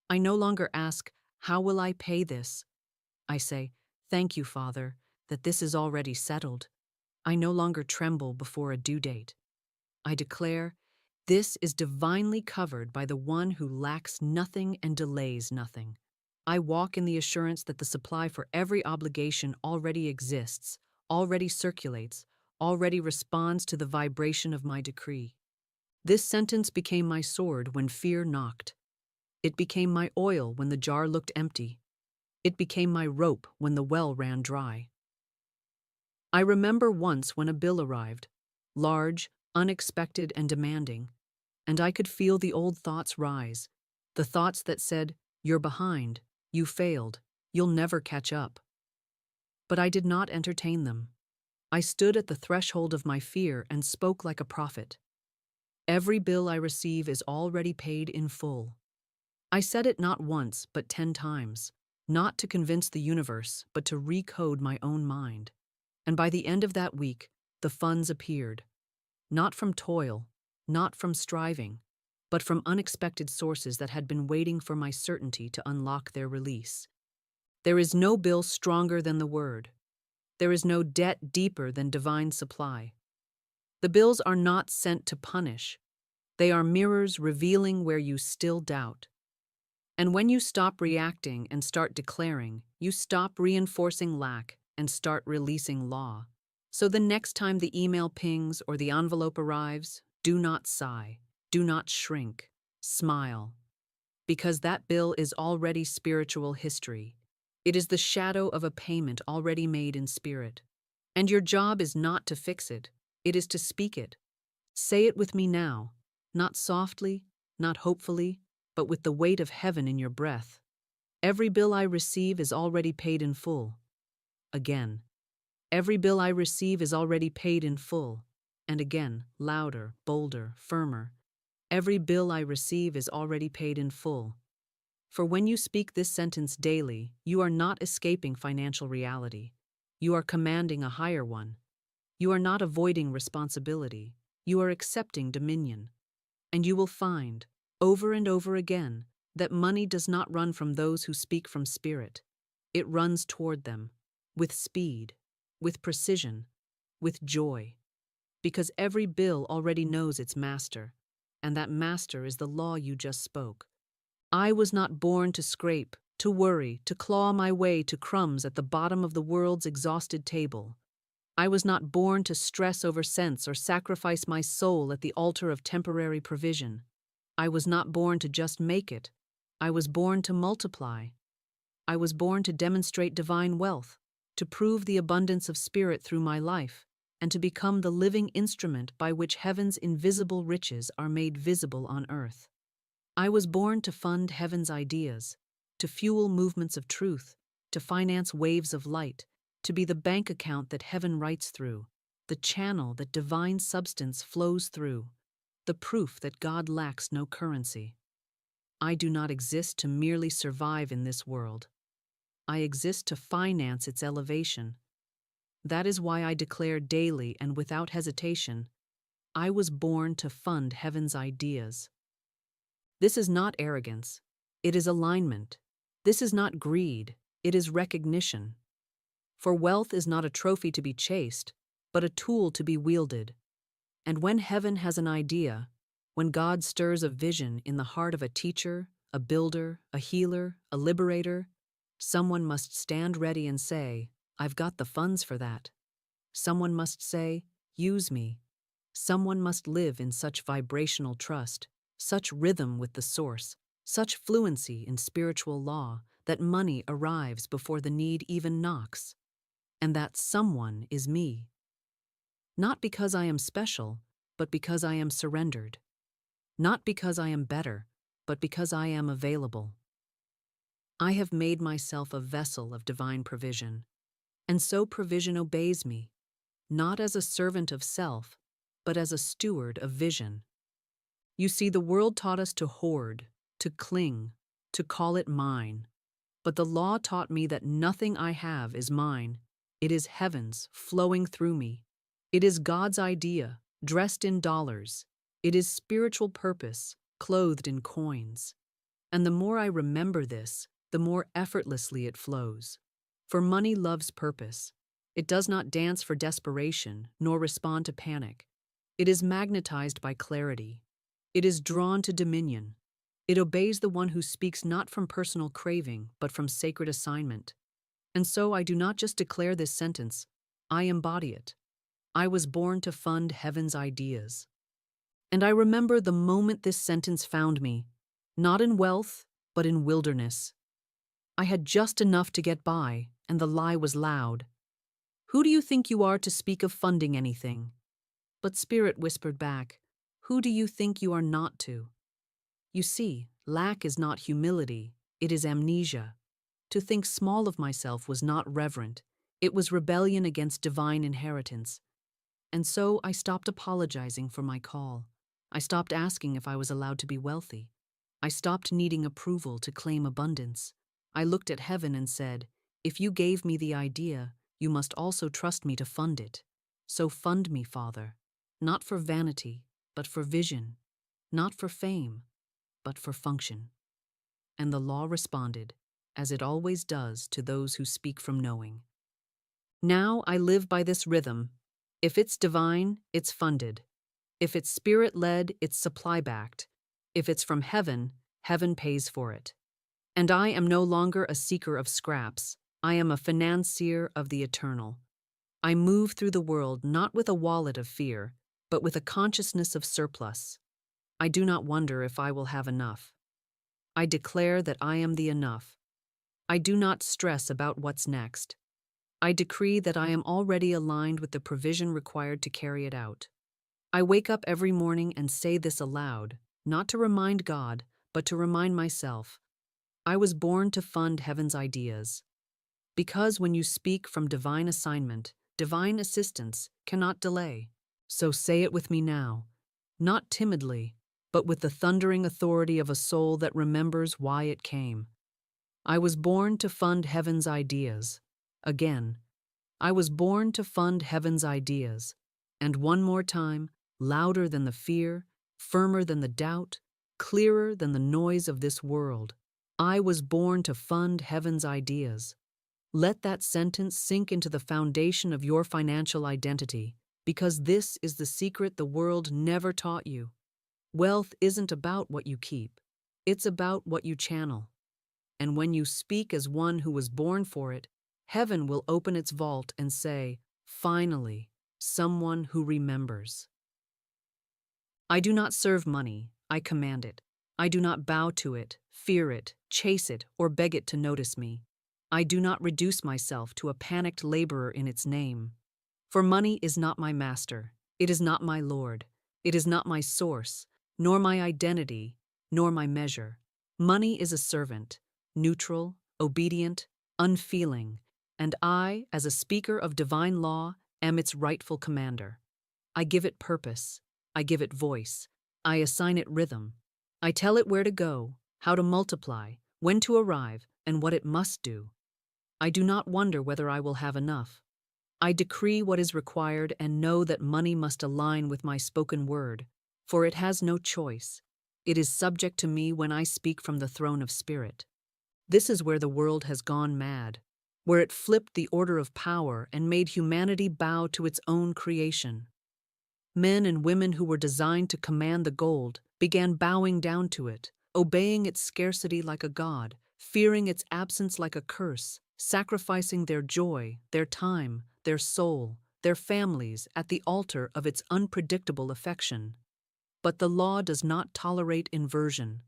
A: I no longer ask, how will I pay this? I say, thank you, Father, that this is already settled. I no longer tremble before a due date. I declare, this is divinely covered by the one who lacks nothing and delays nothing. I walk in the assurance that the supply for every obligation already exists, already circulates, already responds to the vibration of my decree. This sentence became my sword when fear knocked. It became my oil when the jar looked empty. It became my rope when the well ran dry. I remember once when a bill arrived, large, unexpected, and demanding, and I could feel the old thoughts rise, the thoughts that said, you're behind, you failed, you'll never catch up. But I did not entertain them. I stood at the threshold of my fear and spoke like a prophet. Every bill I receive is already paid in full. I said it not once, but 10 times, not to convince the universe, but to recode my own mind. And by the end of that week, the funds appeared. Not from toil, not from striving, but from unexpected sources that had been waiting for my certainty to unlock their release. There is no bill stronger than the word. There is no debt deeper than divine supply. The bills are not sent to punish. They are mirrors revealing where you still doubt. And when you stop reacting and start declaring, you stop reinforcing lack and start releasing law. So the next time the email pings or the envelope arrives, do not sigh, do not shrink, smile. Because that bill is already spiritual history. It is the shadow of a payment already made in spirit. And your job is not to fix it, it is to speak it. Say it with me now, not softly, not hopefully, but with the weight of heaven in your breath. Every bill I receive is already paid in full. Again. Every bill I receive is already paid in full. And again, louder, bolder, firmer. Every bill I receive is already paid in full. For when you speak this sentence daily, you are not escaping financial reality. You are commanding a higher one. You are not avoiding responsibility. You are accepting dominion. And you will find, over and over again, that money does not run from those who speak from spirit. It runs toward them, with speed, with precision, with joy. Because every bill already knows its master, and that master is the law you just spoke. I was not born to scrape, to worry, to claw my way to crumbs at the bottom of the world's exhausted table. I was not born to stress over cents or sacrifice my soul at the altar of temporary provision. I was not born to just make it. I was born to multiply. I was born to demonstrate divine wealth, to prove the abundance of spirit through my life, and to become the living instrument by which heaven's invisible riches are made visible on earth. I was born to fund heaven's ideas, to fuel movements of truth, to finance waves of light, to be the bank account that heaven writes through, the channel that divine substance flows through, the proof that God lacks no currency. I do not exist to merely survive in this world. I exist to finance its elevation. That is why I declare daily and without hesitation, I was born to fund heaven's ideas. This is not arrogance. It is alignment. This is not greed. It is recognition. For wealth is not a trophy to be chased, but a tool to be wielded. And when heaven has an idea, when God stirs a vision in the heart of a teacher, a builder, a healer, a liberator, someone must stand ready and say, "I've got the funds for that." Someone must say, "Use me." Someone must live in such vibrational trust, such rhythm with the source, such fluency in spiritual law that money arrives before the need even knocks. And that someone is me. Not because I am special, but because I am surrendered. Not because I am better, but because I am available. I have made myself a vessel of divine provision, and so provision obeys me, not as a servant of self, but as a steward of vision. You see, the world taught us to hoard, to cling, to call it mine. But the law taught me that nothing I have is mine. It is heaven's flowing through me. It is God's idea, dressed in dollars. It is spiritual purpose, clothed in coins. And the more I remember this, the more effortlessly it flows. For money loves purpose. It does not dance for desperation, nor respond to panic. It is magnetized by clarity. It is drawn to dominion. It obeys the one who speaks not from personal craving, but from sacred assignment. And so I do not just declare this sentence, I embody it. I was born to fund heaven's ideas. And I remember the moment this sentence found me, not in wealth, but in wilderness. I had just enough to get by, and the lie was loud. Who do you think you are to speak of funding anything? But Spirit whispered back, who do you think you are not to? You see, lack is not humility, it is amnesia. To think small of myself was not reverent, it was rebellion against divine inheritance. And so I stopped apologizing for my call. I stopped asking if I was allowed to be wealthy. I stopped needing approval to claim abundance. I looked at heaven and said, if you gave me the idea, you must also trust me to fund it. So fund me, Father, not for vanity, but for vision, not for fame, but for function. And the law responded, as it always does to those who speak from knowing. Now I live by this rhythm. If it's divine, it's funded. If it's spirit-led, it's supply-backed. If it's from heaven, heaven pays for it. And I am no longer a seeker of scraps. I am a financier of the eternal. I move through the world not with a wallet of fear, but with a consciousness of surplus. I do not wonder if I will have enough. I declare that I am the enough. I do not stress about what's next. I decree that I am already aligned with the provision required to carry it out. I wake up every morning and say this aloud, not to remind God, but to remind myself. I was born to fund heaven's ideas. Because when you speak from divine assignment, divine assistance cannot delay. So say it with me now, not timidly, but with the thundering authority of a soul that remembers why it came. I was born to fund heaven's ideas. Again, I was born to fund heaven's ideas. And one more time, louder than the fear, firmer than the doubt, clearer than the noise of this world. I was born to fund heaven's ideas. Let that sentence sink into the foundation of your financial identity, because this is the secret the world never taught you. Wealth isn't about what you keep. It's about what you channel. And when you speak as one who was born for it, heaven will open its vault and say, finally, someone who remembers. I do not serve money, I command it. I do not bow to it, fear it, chase it, or beg it to notice me. I do not reduce myself to a panicked laborer in its name. For money is not my master, it is not my Lord, it is not my source, nor my identity, nor my measure. Money is a servant, neutral, obedient, unfeeling, and I, as a speaker of divine law, am its rightful commander. I give it purpose, I give it voice, I assign it rhythm. I tell it where to go, how to multiply, when to arrive, and what it must do. I do not wonder whether I will have enough. I decree what is required and know that money must align with my spoken word, for it has no choice. It is subject to me when I speak from the throne of spirit. This is where the world has gone mad, where it flipped the order of power and made humanity bow to its own creation. Men and women who were designed to command the gold began bowing down to it, obeying its scarcity like a god, fearing its absence like a curse, sacrificing their joy, their time, their soul, their families at the altar of its unpredictable affection. But the law does not tolerate inversion.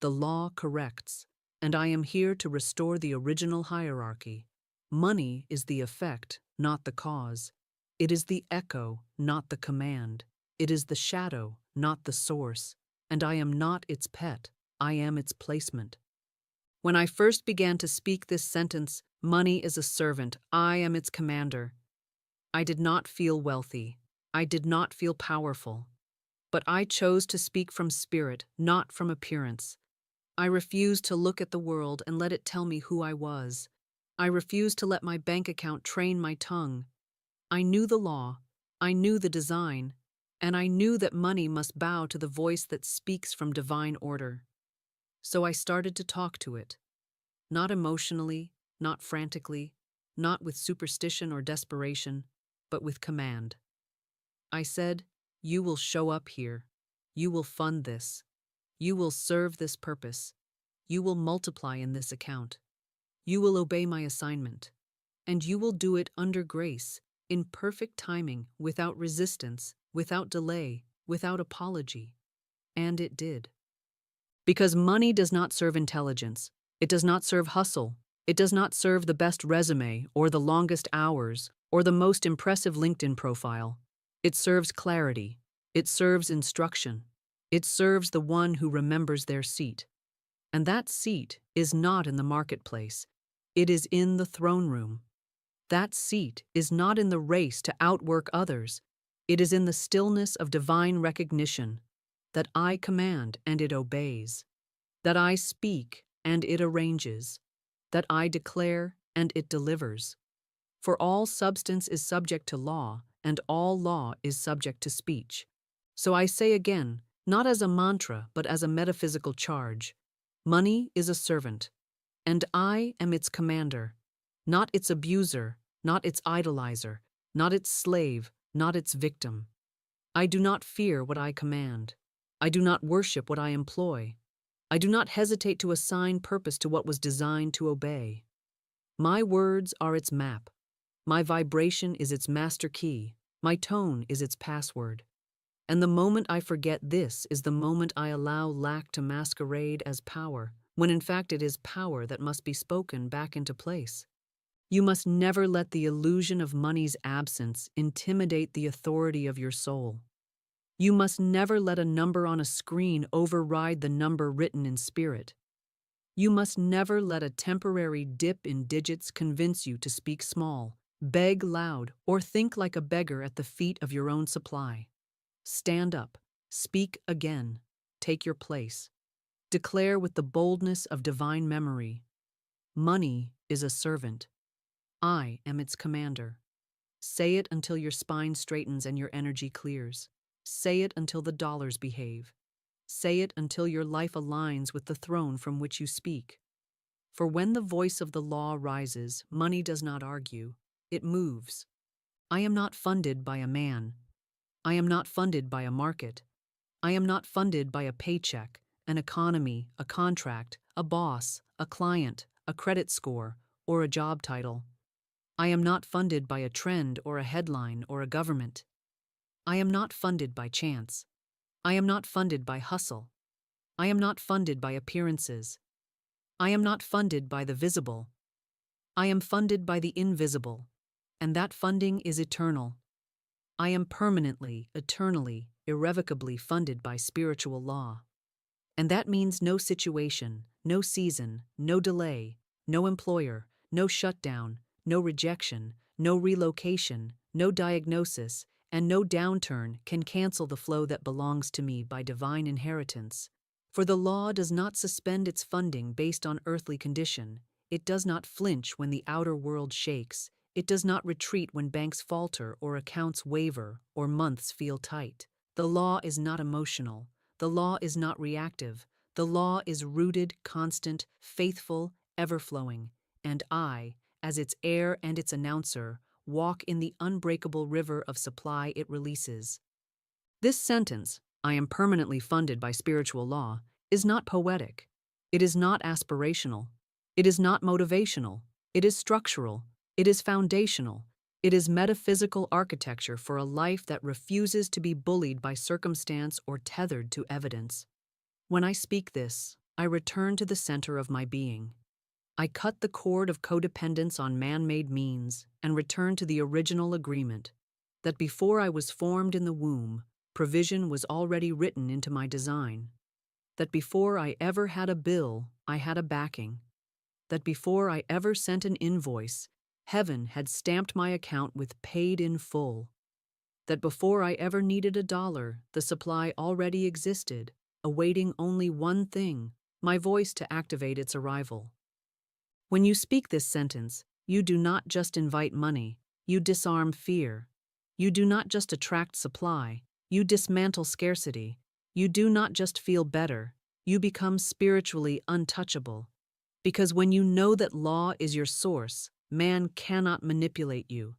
A: The law corrects, and I am here to restore the original hierarchy. Money is the effect, not the cause. It is the echo, not the command. It is the shadow, not the source. And I am not its pet, I am its placement. When I first began to speak this sentence, money is a servant, I am its commander, I did not feel wealthy. I did not feel powerful. But I chose to speak from spirit, not from appearance. I refused to look at the world and let it tell me who I was. I refused to let my bank account train my tongue. I knew the law, I knew the design, and I knew that money must bow to the voice that speaks from divine order. So I started to talk to it. Not emotionally, not frantically, not with superstition or desperation, but with command. I said, "You will show up here. You will fund this. You will serve this purpose. You will multiply in this account. You will obey my assignment. And you will do it under grace, in perfect timing, without resistance, without delay, without apology." And it did. Because money does not serve intelligence. It does not serve hustle. It does not serve the best resume or the longest hours or the most impressive LinkedIn profile. It serves clarity. It serves instruction. It serves the one who remembers their seat. And that seat is not in the marketplace. It is in the throne room. That seat is not in the race to outwork others. It is in the stillness of divine recognition that I command and it obeys, that I speak and it arranges, that I declare and it delivers. For all substance is subject to law, and all law is subject to speech. So I say again, not as a mantra, but as a metaphysical charge, money is a servant, and I am its commander, not its abuser, not its idolizer, not its slave, not its victim. I do not fear what I command. I do not worship what I employ. I do not hesitate to assign purpose to what was designed to obey. My words are its map. My vibration is its master key. My tone is its password. And the moment I forget this is the moment I allow lack to masquerade as power, when in fact it is power that must be spoken back into place. You must never let the illusion of money's absence intimidate the authority of your soul. You must never let a number on a screen override the number written in spirit. You must never let a temporary dip in digits convince you to speak small, beg loud, or think like a beggar at the feet of your own supply. Stand up, speak again, take your place. Declare with the boldness of divine memory, money is a servant. I am its commander. Say it until your spine straightens and your energy clears. Say it until the dollars behave. Say it until your life aligns with the throne from which you speak. For when the voice of the law rises, money does not argue, it moves. I am not funded by a man. I am not funded by a market. I am not funded by a paycheck, an economy, a contract, a boss, a client, a credit score, or a job title. I am not funded by a trend or a headline or a government. I am not funded by chance. I am not funded by hustle. I am not funded by appearances. I am not funded by the visible. I am funded by the invisible, and that funding is eternal. I am permanently, eternally, irrevocably funded by spiritual law. And that means no situation, no season, no delay, no employer, no shutdown, no rejection, no relocation, no diagnosis, and no downturn can cancel the flow that belongs to me by divine inheritance. For the law does not suspend its funding based on earthly condition. It does not flinch when the outer world shakes. It does not retreat when banks falter or accounts waver or months feel tight. The law is not emotional. The law is not reactive. The law is rooted, constant, faithful, ever-flowing. And I, as its heir and its announcer, walk in the unbreakable river of supply it releases. This sentence, I am permanently funded by spiritual law, is not poetic. It is not aspirational. It is not motivational. It is structural. It is foundational. It is metaphysical architecture for a life that refuses to be bullied by circumstance or tethered to evidence. When I speak this, I return to the center of my being. I cut the cord of codependence on man-made means and return to the original agreement that before I was formed in the womb, provision was already written into my design. That before I ever had a bill, I had a backing. That before I ever sent an invoice, heaven had stamped my account with paid in full. That before I ever needed a dollar, the supply already existed, awaiting only one thing, my voice to activate its arrival. When you speak this sentence, you do not just invite money, you disarm fear. You do not just attract supply, you dismantle scarcity. You do not just feel better, you become spiritually untouchable. Because when you know that law is your source, man cannot manipulate you.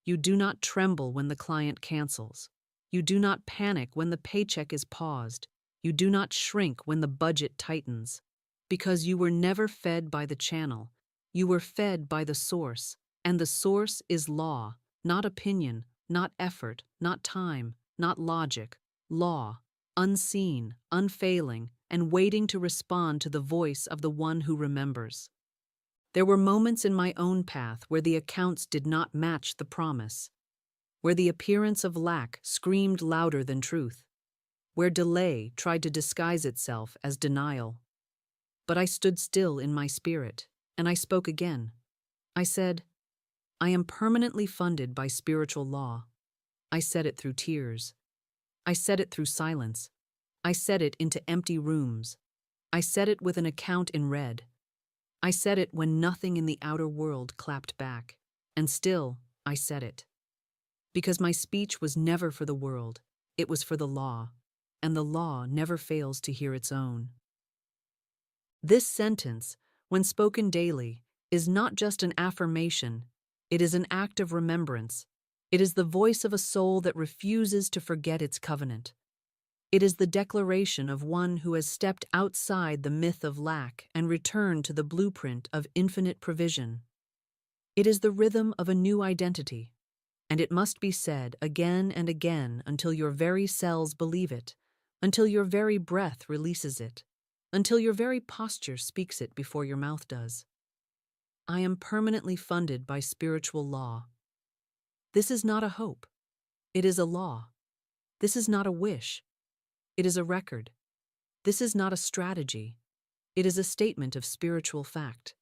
A: You do not tremble when the client cancels. You do not panic when the paycheck is paused. You do not shrink when the budget tightens. Because you were never fed by the channel. You were fed by the source, and the source is law, not opinion, not effort, not time, not logic. Law, unseen, unfailing, and waiting to respond to the voice of the one who remembers. There were moments in my own path where the accounts did not match the promise, where the appearance of lack screamed louder than truth, where delay tried to disguise itself as denial. But I stood still in my spirit, and I spoke again. I said, I am permanently funded by spiritual law. I said it through tears. I said it through silence. I said it into empty rooms. I said it with an account in red. I said it when nothing in the outer world clapped back. And still, I said it. Because my speech was never for the world, it was for the law, and the law never fails to hear its own. This sentence, when spoken daily, is not just an affirmation, it is an act of remembrance. It is the voice of a soul that refuses to forget its covenant. It is the declaration of one who has stepped outside the myth of lack and returned to the blueprint of infinite provision. It is the rhythm of a new identity, and it must be said again and again until your very cells believe it, until your very breath releases it, until your very posture speaks it before your mouth does. I am permanently funded by spiritual law. This is not a hope. It is a law. This is not a wish. It is a record. This is not a strategy. It is a statement of spiritual fact.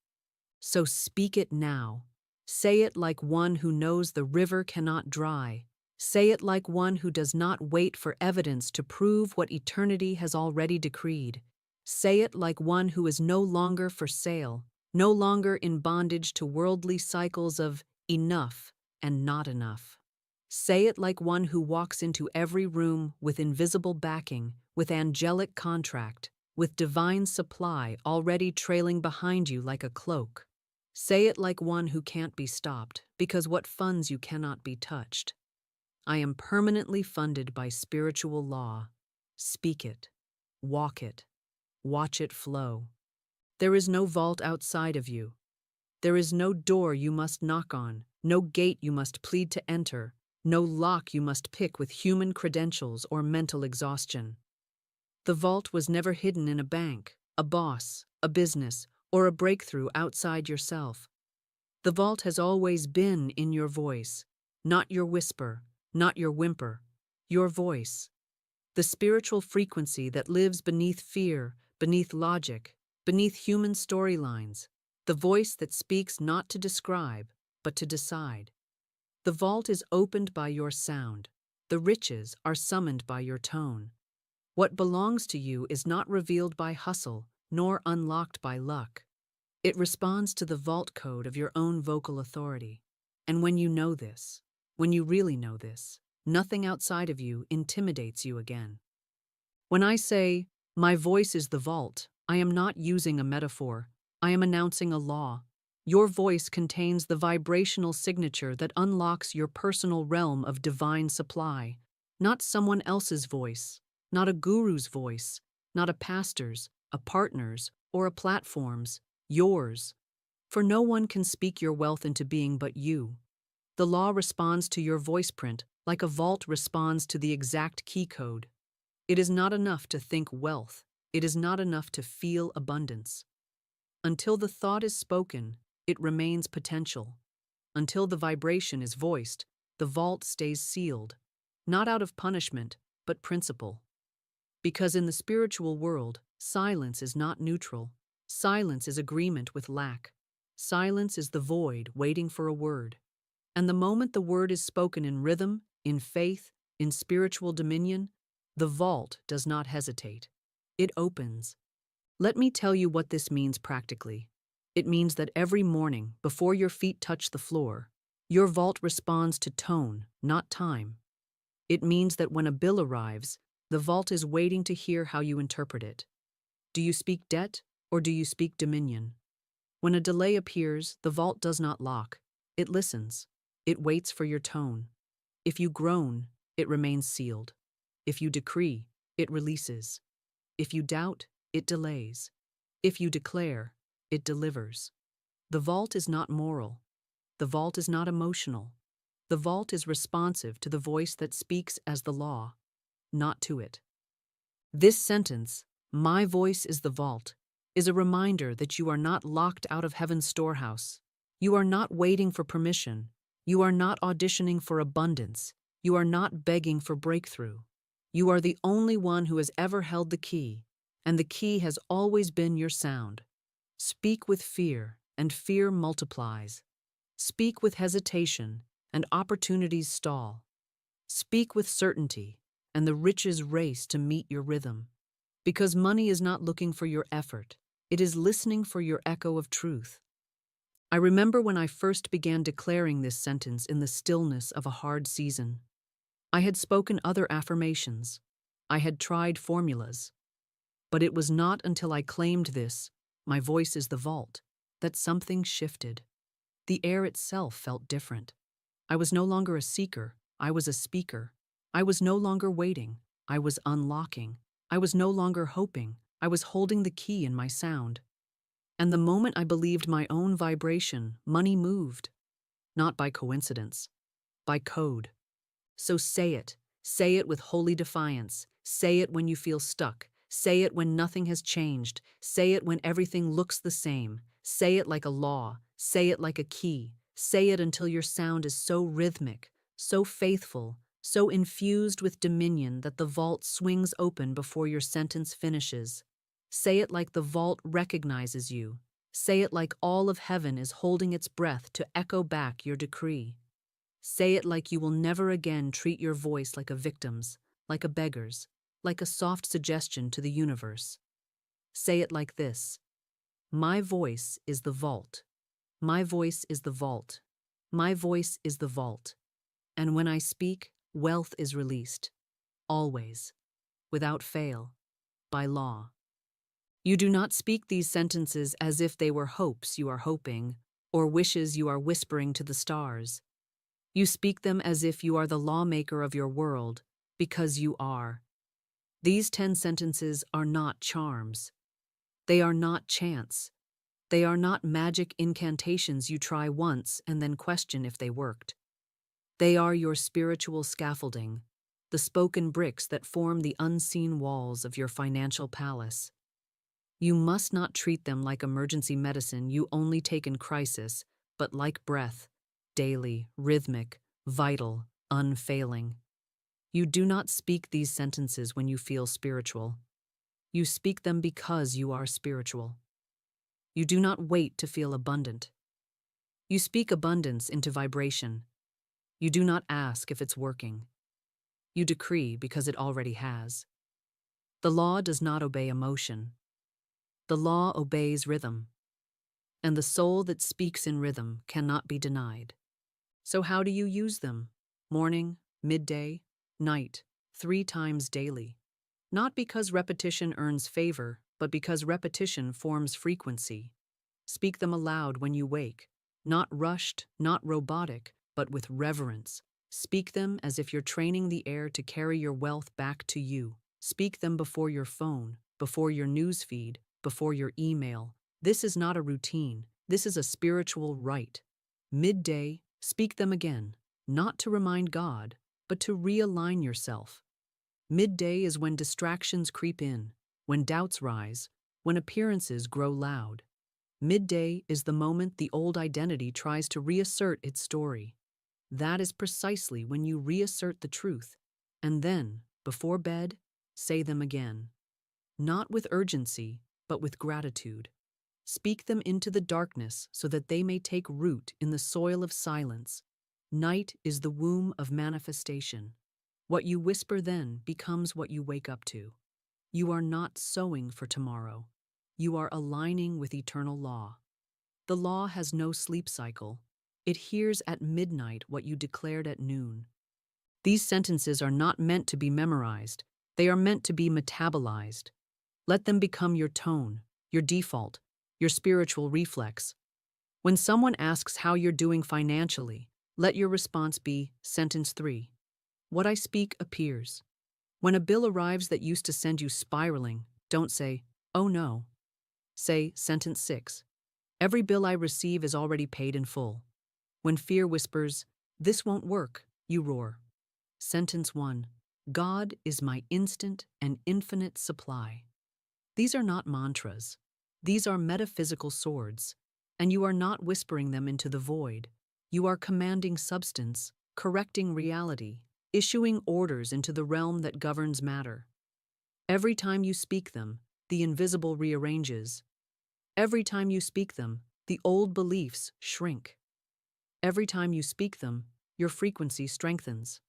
A: So speak it now. Say it like one who knows the river cannot dry. Say it like one who does not wait for evidence to prove what eternity has already decreed. Say it like one who is no longer for sale, no longer in bondage to worldly cycles of enough and not enough. Say it like one who walks into every room with invisible backing, with angelic contract, with divine supply already trailing behind you like a cloak. Say it like one who can't be stopped, because what funds you cannot be touched. I am permanently funded by spiritual law. Speak it. Walk it. Watch it flow. There is no vault outside of you. There is no door you must knock on, no gate you must plead to enter, no lock you must pick with human credentials or mental exhaustion. The vault was never hidden in a bank, a boss, a business, or a breakthrough outside yourself. The vault has always been in your voice, not your whisper, not your whimper, your voice. The spiritual frequency that lives beneath fear, beneath logic, beneath human storylines. The voice that speaks not to describe, but to decide. The vault is opened by your sound. The riches are summoned by your tone. What belongs to you is not revealed by hustle, nor unlocked by luck. It responds to the vault code of your own vocal authority. And when you know this, when you really know this, nothing outside of you intimidates you again. When I say, my voice is the vault, I am not using a metaphor. I am announcing a law. Your voice contains the vibrational signature that unlocks your personal realm of divine supply, not someone else's voice, not a guru's voice, not a pastor's, a partner's, or a platform's, yours. For no one can speak your wealth into being but you. The law responds to your voice print like a vault responds to the exact key code. It is not enough to think wealth. It is not enough to feel abundance. Until the thought is spoken, it remains potential. Until the vibration is voiced, the vault stays sealed, not out of punishment, but principle. Because in the spiritual world, silence is not neutral. Silence is agreement with lack. Silence is the void waiting for a word. And the moment the word is spoken in rhythm, in faith, in spiritual dominion, the vault does not hesitate. It opens. Let me tell you what this means practically. It means that every morning, before your feet touch the floor, your vault responds to tone, not time. It means that when a bill arrives, the vault is waiting to hear how you interpret it. Do you speak debt, or do you speak dominion? When a delay appears, the vault does not lock. It listens. It waits for your tone. If you groan, it remains sealed. If you decree, it releases. If you doubt, it delays. If you declare, it delivers. The vault is not moral. The vault is not emotional. The vault is responsive to the voice that speaks as the law, not to it. This sentence, "My voice is the vault," is a reminder that you are not locked out of heaven's storehouse. You are not waiting for permission. You are not auditioning for abundance. You are not begging for breakthrough. You are the only one who has ever held the key, and the key has always been your sound. Speak with fear, and fear multiplies. Speak with hesitation, and opportunities stall. Speak with certainty, and the riches race to meet your rhythm. Because money is not looking for your effort, it is listening for your echo of truth. I remember when I first began declaring this sentence in the stillness of a hard season. I had spoken other affirmations. I had tried formulas. But it was not until I claimed this, "My voice is the vault," that something shifted. The air itself felt different. I was no longer a seeker, I was a speaker. I was no longer waiting, I was unlocking. I was no longer hoping, I was holding the key in my sound. And the moment I believed my own vibration, money moved. Not by coincidence, by code. So say it with holy defiance. Say it when you feel stuck. Say it when nothing has changed. Say it when everything looks the same. Say it like a law. Say it like a key. Say it until your sound is so rhythmic, so faithful, so infused with dominion that the vault swings open before your sentence finishes. Say it like the vault recognizes you. Say it like all of heaven is holding its breath to echo back your decree. Say it like you will never again treat your voice like a victim's, like a beggar's, like a soft suggestion to the universe. Say it like this: "My voice is the vault. My voice is the vault. My voice is the vault. And when I speak, wealth is released. Always. Without fail. By law." You do not speak these sentences as if they were hopes you are hoping, or wishes you are whispering to the stars. You speak them as if you are the lawmaker of your world, because you are. These 10 sentences are not charms. They are not chants. They are not magic incantations you try once and then question if they worked. They are your spiritual scaffolding, the spoken bricks that form the unseen walls of your financial palace. You must not treat them like emergency medicine you only take in crisis, but like breath, daily, rhythmic, vital, unfailing. You do not speak these sentences when you feel spiritual. You speak them because you are spiritual. You do not wait to feel abundant. You speak abundance into vibration. You do not ask if it's working. You decree because it already has. The law does not obey emotion. The law obeys rhythm. And the soul that speaks in rhythm cannot be denied. So how do you use them? Morning, midday, night, 3 times daily. Not because repetition earns favor, but because repetition forms frequency. Speak them aloud when you wake. Not rushed, not robotic, but with reverence. Speak them as if you're training the air to carry your wealth back to you. Speak them before your phone, before your news feed, before your email. This is not a routine. This is a spiritual rite. Midday, speak them again, not to remind God, but to realign yourself. Midday is when distractions creep in, when doubts rise, when appearances grow loud. Midday is the moment the old identity tries to reassert its story. That is precisely when you reassert the truth. And then, before bed, say them again. Not with urgency, but with gratitude. Speak them into the darkness so that they may take root in the soil of silence. Night is the womb of manifestation. What you whisper then becomes what you wake up to. You are not sowing for tomorrow. You are aligning with eternal law. The law has no sleep cycle. It hears at midnight what you declared at noon. These sentences are not meant to be memorized. They are meant to be metabolized. Let them become your tone, your default, your spiritual reflex. When someone asks how you're doing financially, let your response be sentence 3. What I speak appears. When a bill arrives that used to send you spiraling, don't say, oh no. Say sentence 6. Every bill I receive is already paid in full. When fear whispers, this won't work, you roar. Sentence 1. God is my instant and infinite supply. These are not mantras. These are metaphysical swords, and you are not whispering them into the void. You are commanding substance, correcting reality, issuing orders into the realm that governs matter. Every time you speak them, the invisible rearranges. Every time you speak them, the old beliefs shrink. Every time you speak them, your frequency strengthens.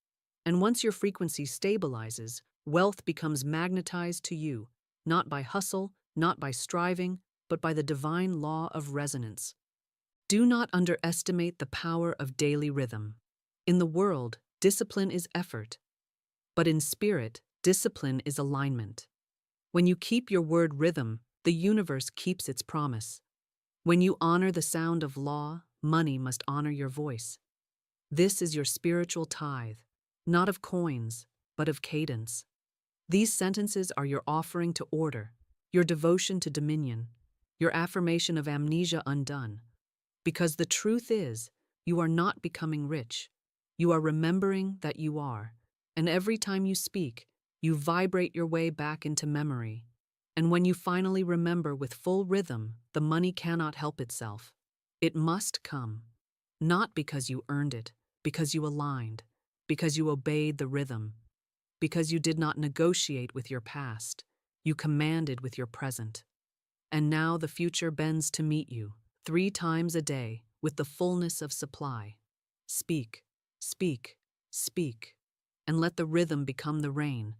A: And once your frequency stabilizes, wealth becomes magnetized to you, not by hustle, not by striving, but by the divine law of resonance. Do not underestimate the power of daily rhythm. In the world, discipline is effort. But in spirit, discipline is alignment. When you keep your word rhythm, the universe keeps its promise. When you honor the sound of law, money must honor your voice. This is your spiritual tithe, not of coins, but of cadence. These sentences are your offering to order, your devotion to dominion, your affirmation of amnesia undone. Because the truth is, you are not becoming rich. You are remembering that you are. And every time you speak, you vibrate your way back into memory. And when you finally remember with full rhythm, the money cannot help itself. It must come. Not because you earned it, because you aligned, because you obeyed the rhythm, because you did not negotiate with your past, you commanded with your present. And now the future bends to meet you, 3 times a day, with the fullness of supply. Speak, speak, speak, and let the rhythm become the rain.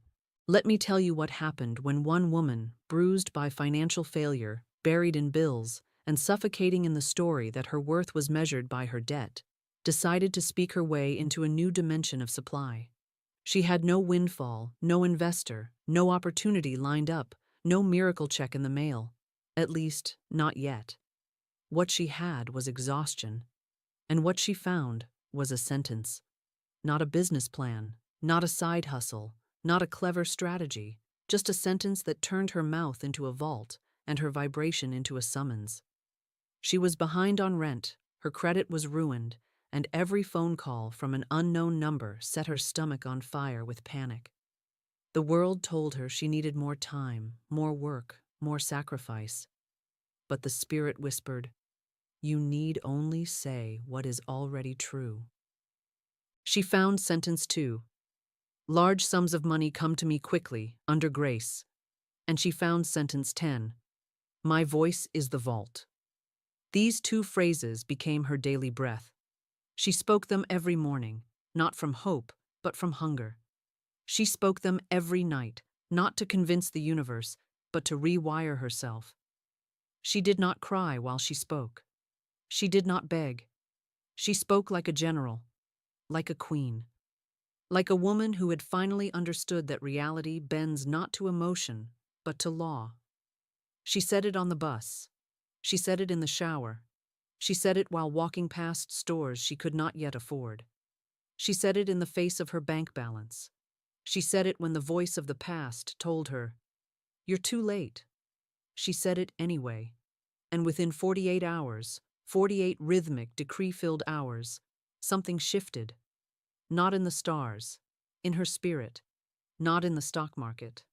A: Let me tell you what happened when one woman, bruised by financial failure, buried in bills, and suffocating in the story that her worth was measured by her debt, decided to speak her way into a new dimension of supply. She had no windfall, no investor, no opportunity lined up, no miracle check in the mail. At least, not yet. What she had was exhaustion. And what she found was a sentence. Not a business plan, not a side hustle, not a clever strategy, just a sentence that turned her mouth into a vault and her vibration into a summons. She was behind on rent, her credit was ruined, and every phone call from an unknown number set her stomach on fire with panic. The world told her she needed more time, more work, more sacrifice. But the spirit whispered, "You need only say what is already true." She found sentence 2. Large sums of money come to me quickly, under grace. And she found sentence 10. My voice is the vault. These 2 phrases became her daily breath. She spoke them every morning, not from hope, but from hunger. She spoke them every night, not to convince the universe, but to rewire herself. She did not cry while she spoke. She did not beg. She spoke like a general, like a queen. Like a woman who had finally understood that reality bends not to emotion, but to law. She said it on the bus. She said it in the shower. She said it while walking past stores she could not yet afford. She said it in the face of her bank balance. She said it when the voice of the past told her, "You're too late." She said it anyway. And within 48 hours, 48 rhythmic, decree-filled hours, something shifted. Not in the stars, in her spirit, not in the stock market,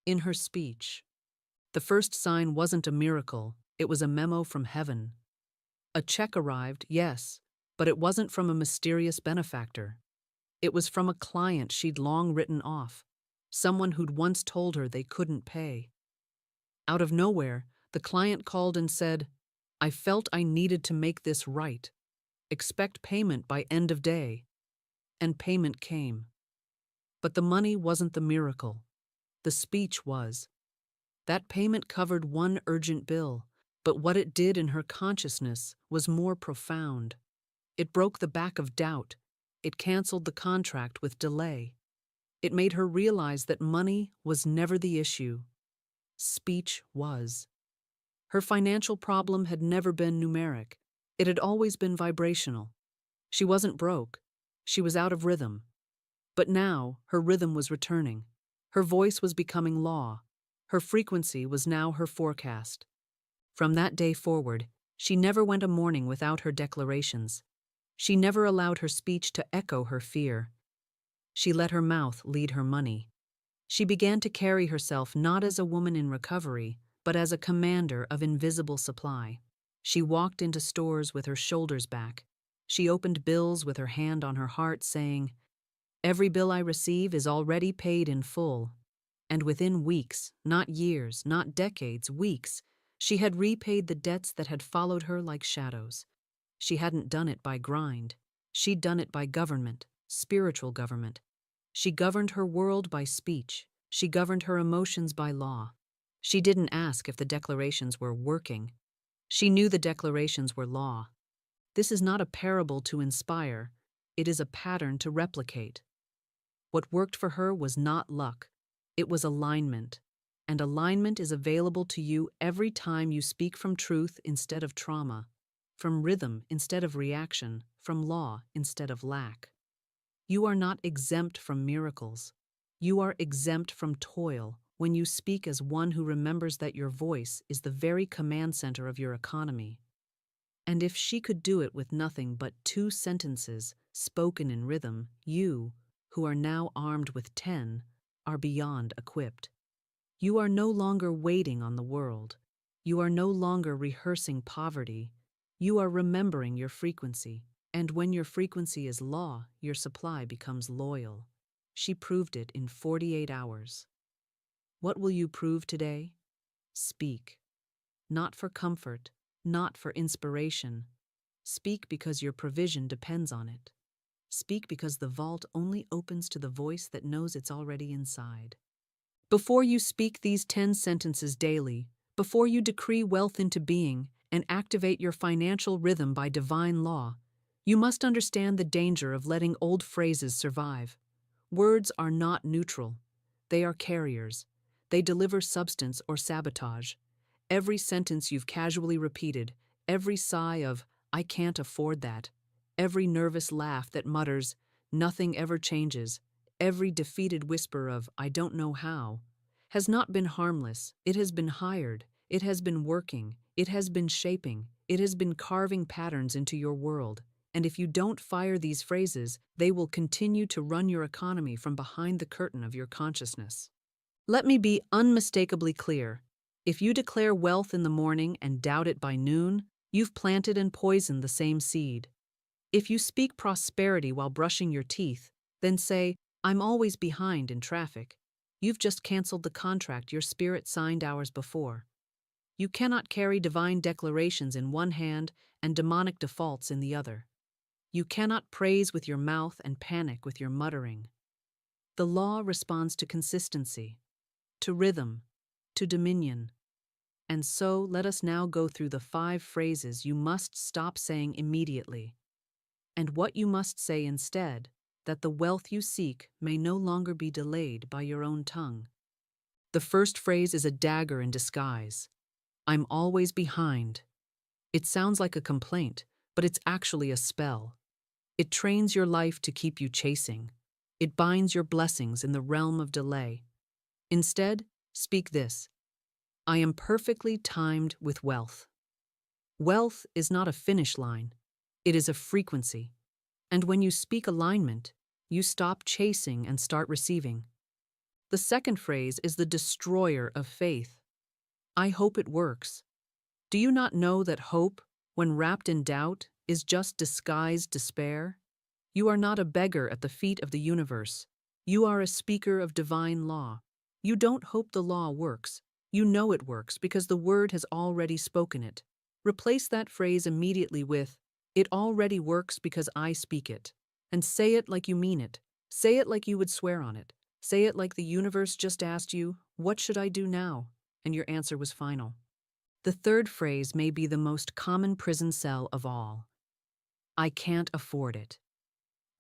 A: in her speech. The first sign wasn't a miracle, it was a memo from heaven. A check arrived, yes, but it wasn't from a mysterious benefactor. It was from a client she'd long written off, someone who'd once told her they couldn't pay. Out of nowhere, the client called and said, "I felt I needed to make this right. Expect payment by end of day." And payment came. But the money wasn't the miracle. The speech was. That payment covered one urgent bill, but what it did in her consciousness was more profound. It broke the back of doubt. It canceled the contract with delay. It made her realize that money was never the issue. Speech was. Her financial problem had never been numeric. It had always been vibrational. She wasn't broke. She was out of rhythm. But now, her rhythm was returning. Her voice was becoming law. Her frequency was now her forecast. From that day forward, she never went a morning without her declarations. She never allowed her speech to echo her fear. She let her mouth lead her money. She began to carry herself not as a woman in recovery, but as a commander of invisible supply. She walked into stores with her shoulders back. She opened bills with her hand on her heart, saying, "Every bill I receive is already paid in full." And within weeks, not years, not decades, weeks, she had repaid the debts that had followed her like shadows. She hadn't done it by grind. She'd done it by government, spiritual government. She governed her world by speech. She governed her emotions by law. She didn't ask if the declarations were working. She knew the declarations were law. This is not a parable to inspire. It is a pattern to replicate. What worked for her was not luck. It was alignment. And alignment is available to you every time you speak from truth instead of trauma, from rhythm instead of reaction, from law instead of lack. You are not exempt from miracles. You are exempt from toil when you speak as one who remembers that your voice is the very command center of your economy. And if she could do it with nothing but 2 sentences spoken in rhythm, you, who are now armed with 10, are beyond equipped. You are no longer waiting on the world. You are no longer rehearsing poverty. You are remembering your frequency. And when your frequency is law, your supply becomes loyal. She proved it in 48 hours. What will you prove today? Speak. Not for comfort, not for inspiration. Speak because your provision depends on it. Speak because the vault only opens to the voice that knows it's already inside. Before you speak these 10 sentences daily, before you decree wealth into being and activate your financial rhythm by divine law, you must understand the danger of letting old phrases survive. Words are not neutral. They are carriers. They deliver substance or sabotage. Every sentence you've casually repeated, every sigh of, "I can't afford that," every nervous laugh that mutters, "Nothing ever changes," every defeated whisper of, "I don't know how," has not been harmless. It has been hired. It has been working. It has been shaping. It has been carving patterns into your world. And if you don't fire these phrases, they will continue to run your economy from behind the curtain of your consciousness. Let me be unmistakably clear. If you declare wealth in the morning and doubt it by noon, you've planted and poisoned the same seed. If you speak prosperity while brushing your teeth, then say, "I'm always behind in traffic," you've just canceled the contract your spirit signed hours before. You cannot carry divine declarations in one hand and demonic defaults in the other. You cannot praise with your mouth and panic with your muttering. The law responds to consistency, to rhythm, to dominion. And so let us now go through the 5 phrases you must stop saying immediately, and what you must say instead, that the wealth you seek may no longer be delayed by your own tongue. The first phrase is a dagger in disguise. "I'm always behind." It sounds like a complaint, but it's actually a spell. It trains your life to keep you chasing. It binds your blessings in the realm of delay. Instead, Speak this: I am perfectly timed with wealth. Wealth is not a finish line, it is a frequency. And when you speak alignment, you stop chasing and start receiving. The second phrase is the destroyer of faith. I hope it works. Do you not know that hope, when wrapped in doubt, is just disguised despair? You are not a beggar at the feet of the universe. You are a speaker of divine law. You don't hope the law works. You know it works because the word has already spoken it. Replace that phrase immediately with, it already works because I speak it. And say it like you mean it. Say it like you would swear on it. Say it like the universe just asked you, what should I do now? And your answer was final. The third phrase may be the most common prison cell of all. I can't afford it.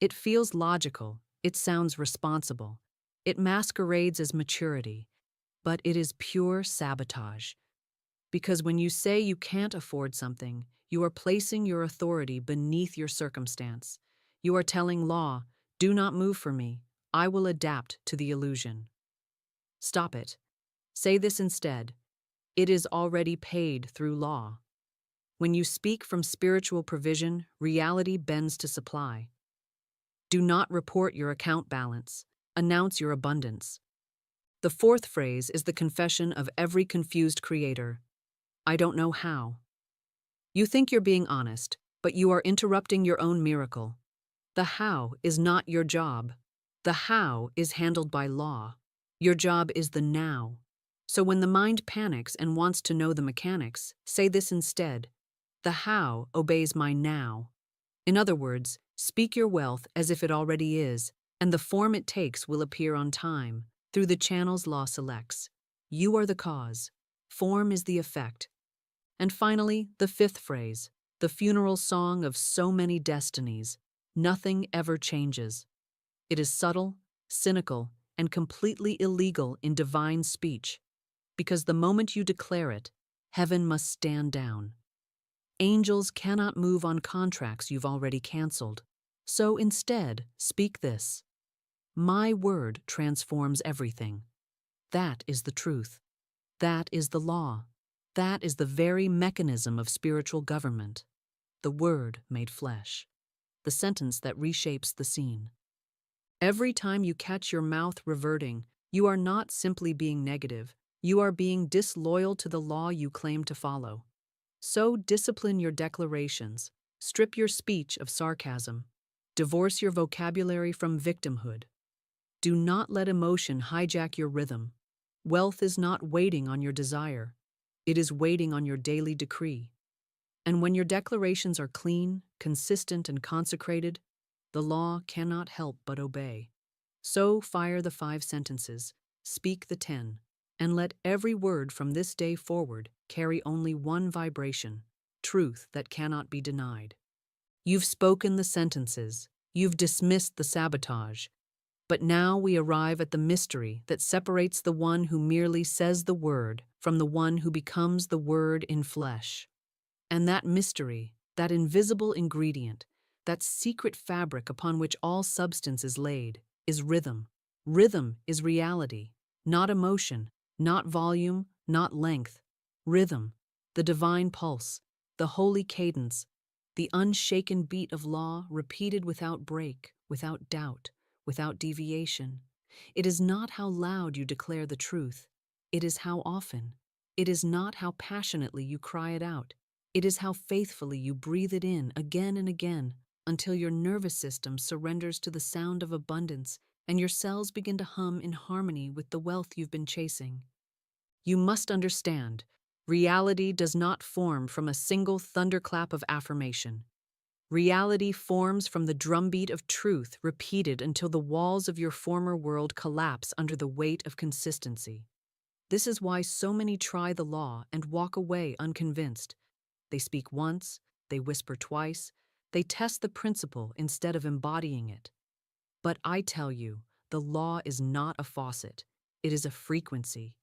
A: It feels logical, it sounds responsible, it masquerades as maturity, but it is pure sabotage. Because when you say you can't afford something, you are placing your authority beneath your circumstance. You are telling law, do not move for me, I will adapt to the illusion. Stop it. Say this instead: it is already paid through law. When you speak from spiritual provision, reality bends to supply. Do not report your account balance. Announce your abundance. The fourth phrase is the confession of every confused creator. I don't know how. You think you're being honest, but you are interrupting your own miracle. The how is not your job. The how is handled by law. Your job is the now. So when the mind panics and wants to know the mechanics, say this instead: the how obeys my now. In other words, speak your wealth as if it already is, and the form it takes will appear on time, through the channels law selects. You are the cause. Form is the effect. And finally, the fifth phrase, the funeral song of so many destinies. Nothing ever changes. It is subtle, cynical, and completely illegal in divine speech, because the moment you declare it, heaven must stand down. Angels cannot move on contracts you've already canceled. So instead, speak this: my word transforms everything. That is the truth. That is the law. That is the very mechanism of spiritual government. The word made flesh. The sentence that reshapes the scene. Every time you catch your mouth reverting, you are not simply being negative. You are being disloyal to the law you claim to follow. So discipline your declarations. Strip your speech of sarcasm. Divorce your vocabulary from victimhood. Do not let emotion hijack your rhythm. Wealth is not waiting on your desire. It is waiting on your daily decree. And when your declarations are clean, consistent, and consecrated, the law cannot help but obey. So fire the 5 sentences, speak the 10, and let every word from this day forward carry only one vibration: truth that cannot be denied. You've spoken the sentences, you've dismissed the sabotage, but now we arrive at the mystery that separates the one who merely says the word from the one who becomes the word in flesh. And that mystery, that invisible ingredient, that secret fabric upon which all substance is laid, is rhythm. Rhythm is reality, not emotion, not volume, not length. Rhythm, the divine pulse, the holy cadence, the unshaken beat of law repeated without break, without doubt, without deviation. It is not how loud you declare the truth. It is how often. It is not how passionately you cry it out. It is how faithfully you breathe it in again and again until your nervous system surrenders to the sound of abundance and your cells begin to hum in harmony with the wealth you've been chasing. You must understand, reality does not form from a single thunderclap of affirmation. Reality forms from the drumbeat of truth repeated until the walls of your former world collapse under the weight of consistency. This is why so many try the law and walk away unconvinced. They speak once, they whisper twice, they test the principle instead of embodying it. But I tell you, the law is not a faucet. It is a frequency.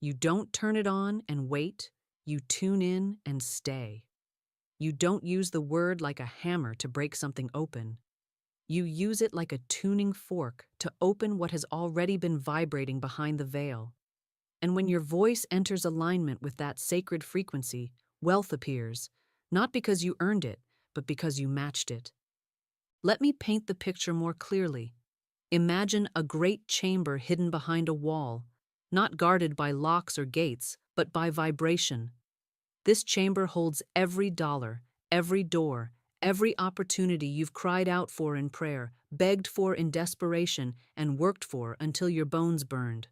A: You don't turn it on and wait, you tune in and stay. You don't use the word like a hammer to break something open. You use it like a tuning fork to open what has already been vibrating behind the veil. And when your voice enters alignment with that sacred frequency, wealth appears, not because you earned it, but because you matched it. Let me paint the picture more clearly. Imagine a great chamber hidden behind a wall, not guarded by locks or gates, but by vibration. This chamber holds every dollar, every door, every opportunity you've cried out for in prayer, begged for in desperation, and worked for until your bones burned.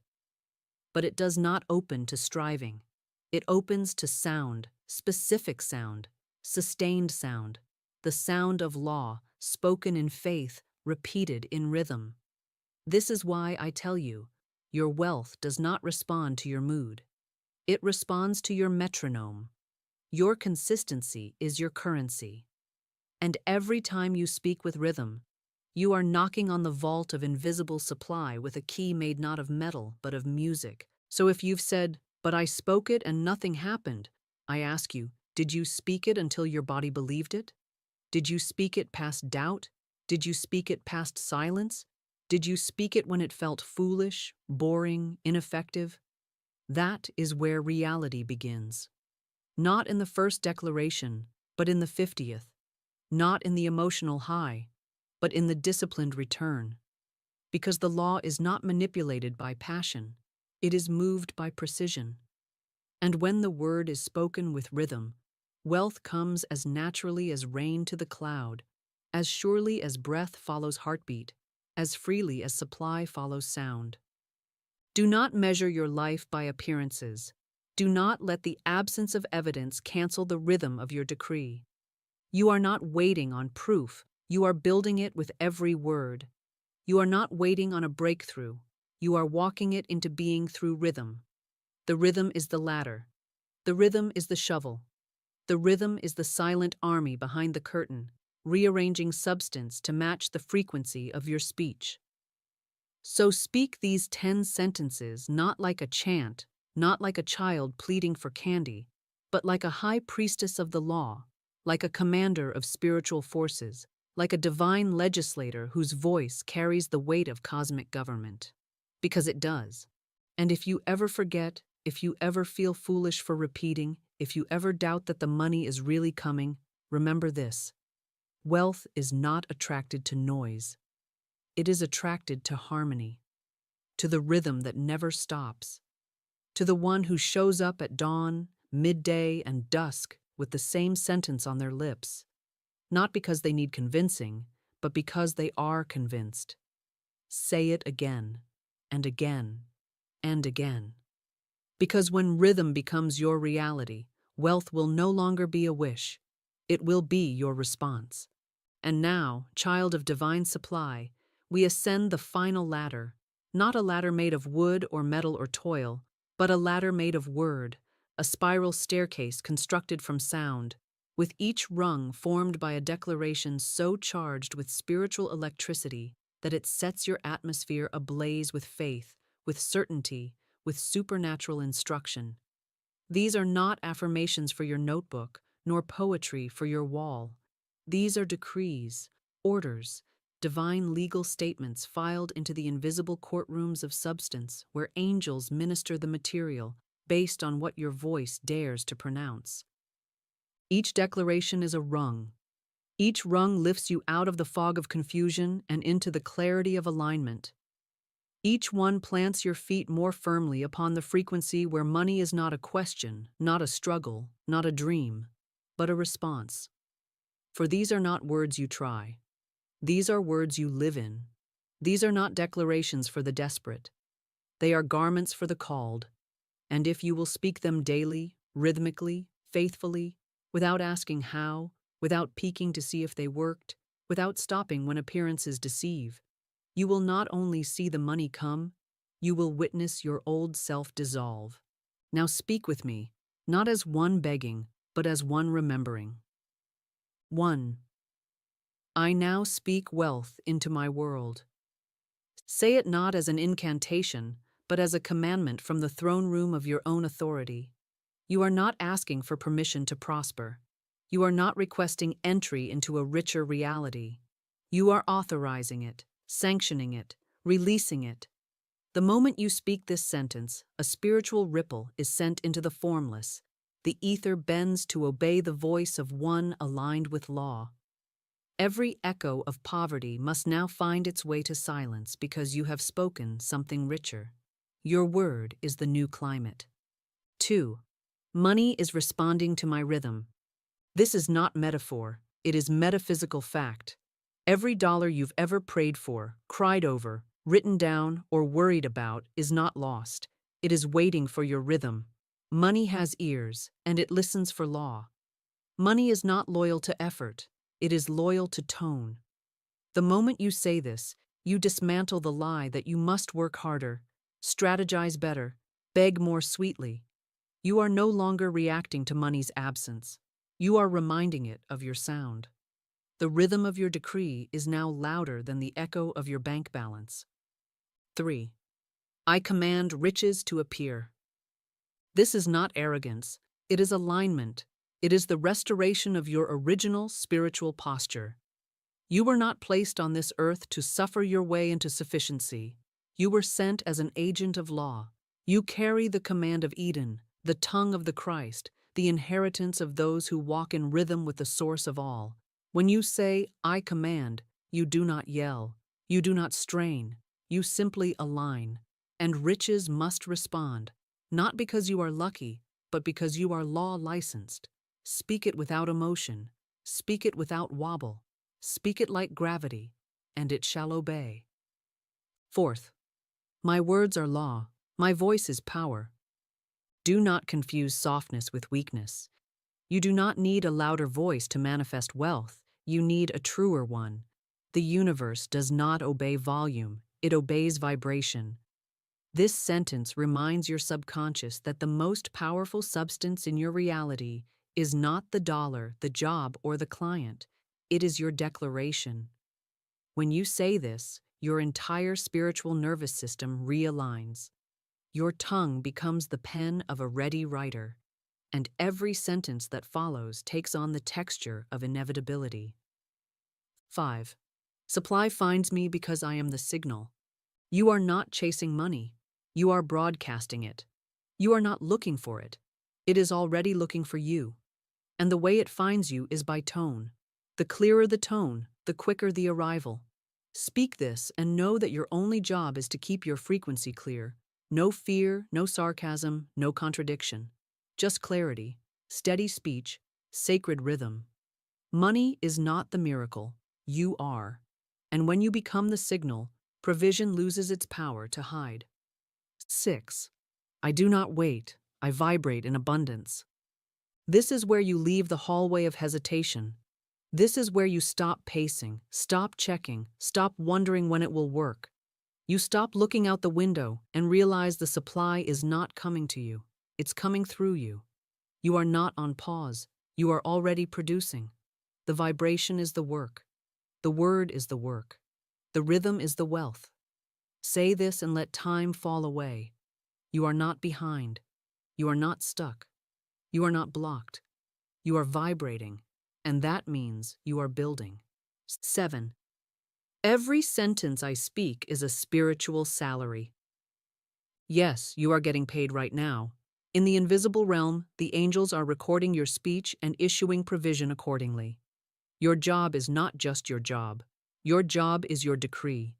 A: But it does not open to striving. It opens to sound, specific sound, sustained sound, the sound of law, spoken in faith, repeated in rhythm. This is why I tell you, your wealth does not respond to your mood. It responds to your metronome. Your consistency is your currency. And every time you speak with rhythm, you are knocking on the vault of invisible supply with a key made not of metal, but of music. So if you've said, "But I spoke it and nothing happened," I ask you, did you speak it until your body believed it? Did you speak it past doubt? Did you speak it past silence? Did you speak it when it felt foolish, boring, ineffective? That is where reality begins. Not in the first declaration, but in the 50th. Not in the emotional high, but in the disciplined return. Because the law is not manipulated by passion, it is moved by precision. And when the word is spoken with rhythm, wealth comes as naturally as rain to the cloud, as surely as breath follows heartbeat, as freely as supply follows sound. Do not measure your life by appearances. Do not let the absence of evidence cancel the rhythm of your decree. You are not waiting on proof, you are building it with every word. You are not waiting on a breakthrough, you are walking it into being through rhythm. The rhythm is the ladder. The rhythm is the shovel. The rhythm is the silent army behind the curtain, rearranging substance to match the frequency of your speech. So speak these 10 sentences not like a chant, not like a child pleading for candy, but like a high priestess of the law, like a commander of spiritual forces, like a divine legislator whose voice carries the weight of cosmic government. Because it does. And if you ever forget, if you ever feel foolish for repeating, if you ever doubt that the money is really coming, remember this. Wealth is not attracted to noise. It is attracted to harmony, to the rhythm that never stops, to the one who shows up at dawn, midday, and dusk with the same sentence on their lips, not because they need convincing, but because they are convinced. Say it again, and again, and again. Because when rhythm becomes your reality, wealth will no longer be a wish. It will be your response. And now, child of divine supply, we ascend the final ladder, not a ladder made of wood or metal or toil, but a ladder made of word, a spiral staircase constructed from sound, with each rung formed by a declaration so charged with spiritual electricity that it sets your atmosphere ablaze with faith, with certainty, with supernatural instruction. These are not affirmations for your notebook, nor poetry for your wall. These are decrees, orders, divine legal statements filed into the invisible courtrooms of substance where angels minister the material based on what your voice dares to pronounce. Each declaration is a rung. Each rung lifts you out of the fog of confusion and into the clarity of alignment. Each one plants your feet more firmly upon the frequency where money is not a question, not a struggle, not a dream, but a response. For these are not words you try. These are words you live in. These are not declarations for the desperate. They are garments for the called. And if you will speak them daily, rhythmically, faithfully, without asking how, without peeking to see if they worked, without stopping when appearances deceive, you will not only see the money come, you will witness your old self dissolve. Now speak with me, not as one begging, but as one remembering. 1. I now speak wealth into my world. Say it not as an incantation, but as a commandment from the throne room of your own authority. You are not asking for permission to prosper. You are not requesting entry into a richer reality. You are authorizing it, sanctioning it, releasing it. The moment you speak this sentence, a spiritual ripple is sent into the formless. The ether bends to obey the voice of one aligned with law. Every echo of poverty must now find its way to silence because you have spoken something richer. Your word is the new climate. 2. Money is responding to my rhythm. This is not metaphor, it is metaphysical fact. Every dollar you've ever prayed for, cried over, written down, or worried about is not lost. It is waiting for your rhythm. Money has ears, and it listens for law. Money is not loyal to effort, it is loyal to tone. The moment you say this, you dismantle the lie that you must work harder, strategize better, beg more sweetly. You are no longer reacting to money's absence. You are reminding it of your sound. The rhythm of your decree is now louder than the echo of your bank balance. 3. I command riches to appear. This is not arrogance, it is alignment. It is the restoration of your original spiritual posture. You were not placed on this earth to suffer your way into sufficiency. You were sent as an agent of law. You carry the command of Eden, the tongue of the Christ, the inheritance of those who walk in rhythm with the source of all. When you say, I command, you do not yell, you do not strain, you simply align. And riches must respond, not because you are lucky, but because you are law-licensed. Speak it without emotion, speak it without wobble, speak it like gravity, and it shall obey. 4th, my words are law, my voice is power. Do not confuse softness with weakness. You do not need a louder voice to manifest wealth, you need a truer one. The universe does not obey volume, it obeys vibration. This sentence reminds your subconscious that the most powerful substance in your reality is not the dollar, the job, or the client. It is your declaration. When you say this, your entire spiritual nervous system realigns. Your tongue becomes the pen of a ready writer, and every sentence that follows takes on the texture of inevitability. 5. Supply finds me because I am the signal. You are not chasing money. You are broadcasting it. You are not looking for it. It is already looking for you. And the way it finds you is by tone. The clearer the tone, the quicker the arrival. Speak this and know that your only job is to keep your frequency clear. No fear, no sarcasm, no contradiction. Just clarity, steady speech, sacred rhythm. Money is not the miracle. You are. And when you become the signal, provision loses its power to hide. 6. I do not wait. I vibrate in abundance. This is where you leave the hallway of hesitation. This is where you stop pacing, stop checking, stop wondering when it will work. You stop looking out the window and realize the supply is not coming to you. It's coming through you. You are not on pause. You are already producing. The vibration is the work. The word is the work. The rhythm is the wealth. Say this and let time fall away. You are not behind. You are not stuck. You are not blocked. You are vibrating, and that means you are building. 7. Every sentence I speak is a spiritual salary. Yes, you are getting paid right now. In the invisible realm, the angels are recording your speech and issuing provision accordingly. Your job is not just your job. Your job is your decree.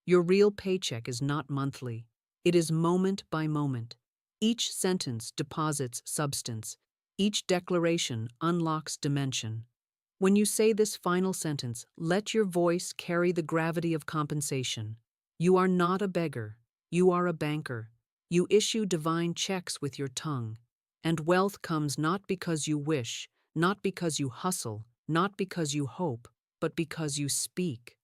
A: Your real paycheck is not monthly. It is moment by moment. Each sentence deposits substance. Each declaration unlocks dimension. When you say this final sentence, let your voice carry the gravity of compensation. You are not a beggar. You are a banker. You issue divine checks with your tongue. And wealth comes not because you wish, not because you hustle, not because you hope, but because you speak.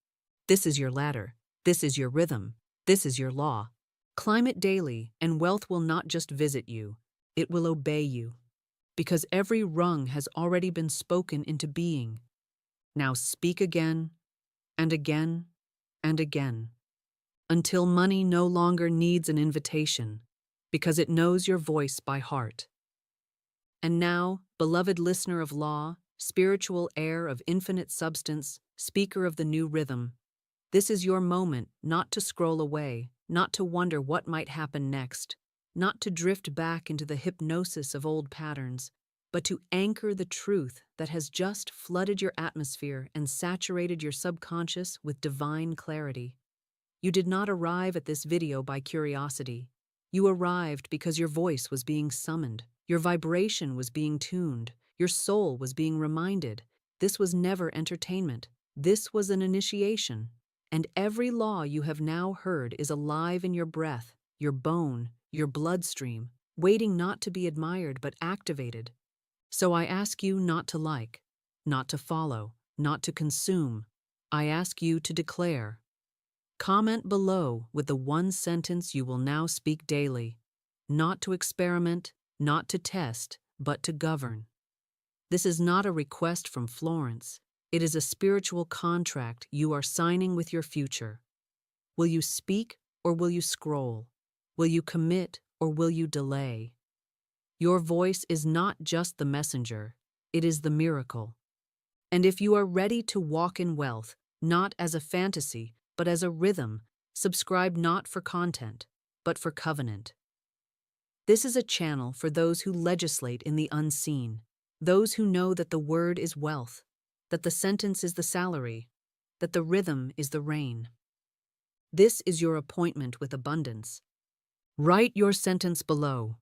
A: This is your ladder. This is your rhythm. This is your law. Climb it daily, and wealth will not just visit you. It will obey you. Because every rung has already been spoken into being. Now speak again, and again, and again, until money no longer needs an invitation, because it knows your voice by heart. And now, beloved listener of law, spiritual heir of infinite substance, speaker of the new rhythm, this is your moment not to scroll away, not to wonder what might happen next, not to drift back into the hypnosis of old patterns, but to anchor the truth that has just flooded your atmosphere and saturated your subconscious with divine clarity. You did not arrive at this video by curiosity. You arrived because your voice was being summoned, your vibration was being tuned, your soul was being reminded. This was never entertainment. This was an initiation. And every law you have now heard is alive in your breath, your bone, your bloodstream, waiting not to be admired but activated. So I ask you not to like, not to follow, not to consume. I ask you to declare. Comment below with the one sentence you will now speak daily. Not to experiment, not to test, but to govern. This is not a request from Florence. It is a spiritual contract you are signing with your future. Will you speak or will you scroll? Will you commit or will you delay? Your voice is not just the messenger, it is the miracle. And if you are ready to walk in wealth, not as a fantasy, but as a rhythm, subscribe not for content, but for covenant. This is a channel for those who legislate in the unseen, those who know that the word is wealth, that the sentence is the salary, that the rhythm is the rain. This is your appointment with abundance. Write your sentence below.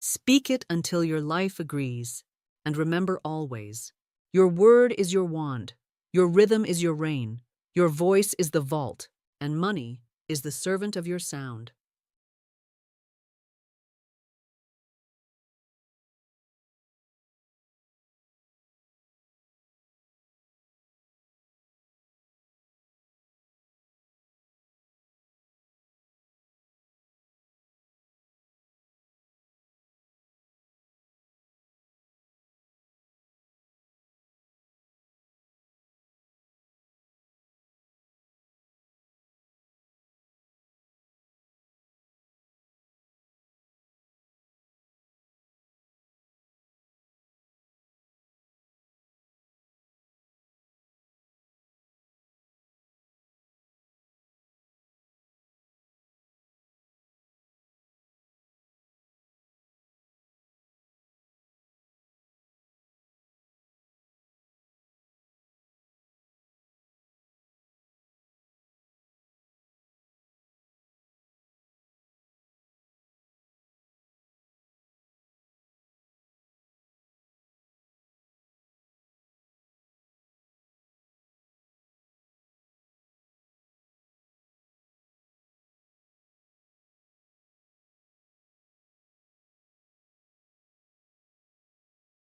A: Speak it until your life agrees. And remember always, your word is your wand, your rhythm is your rain, your voice is the vault, and money is the servant of your sound.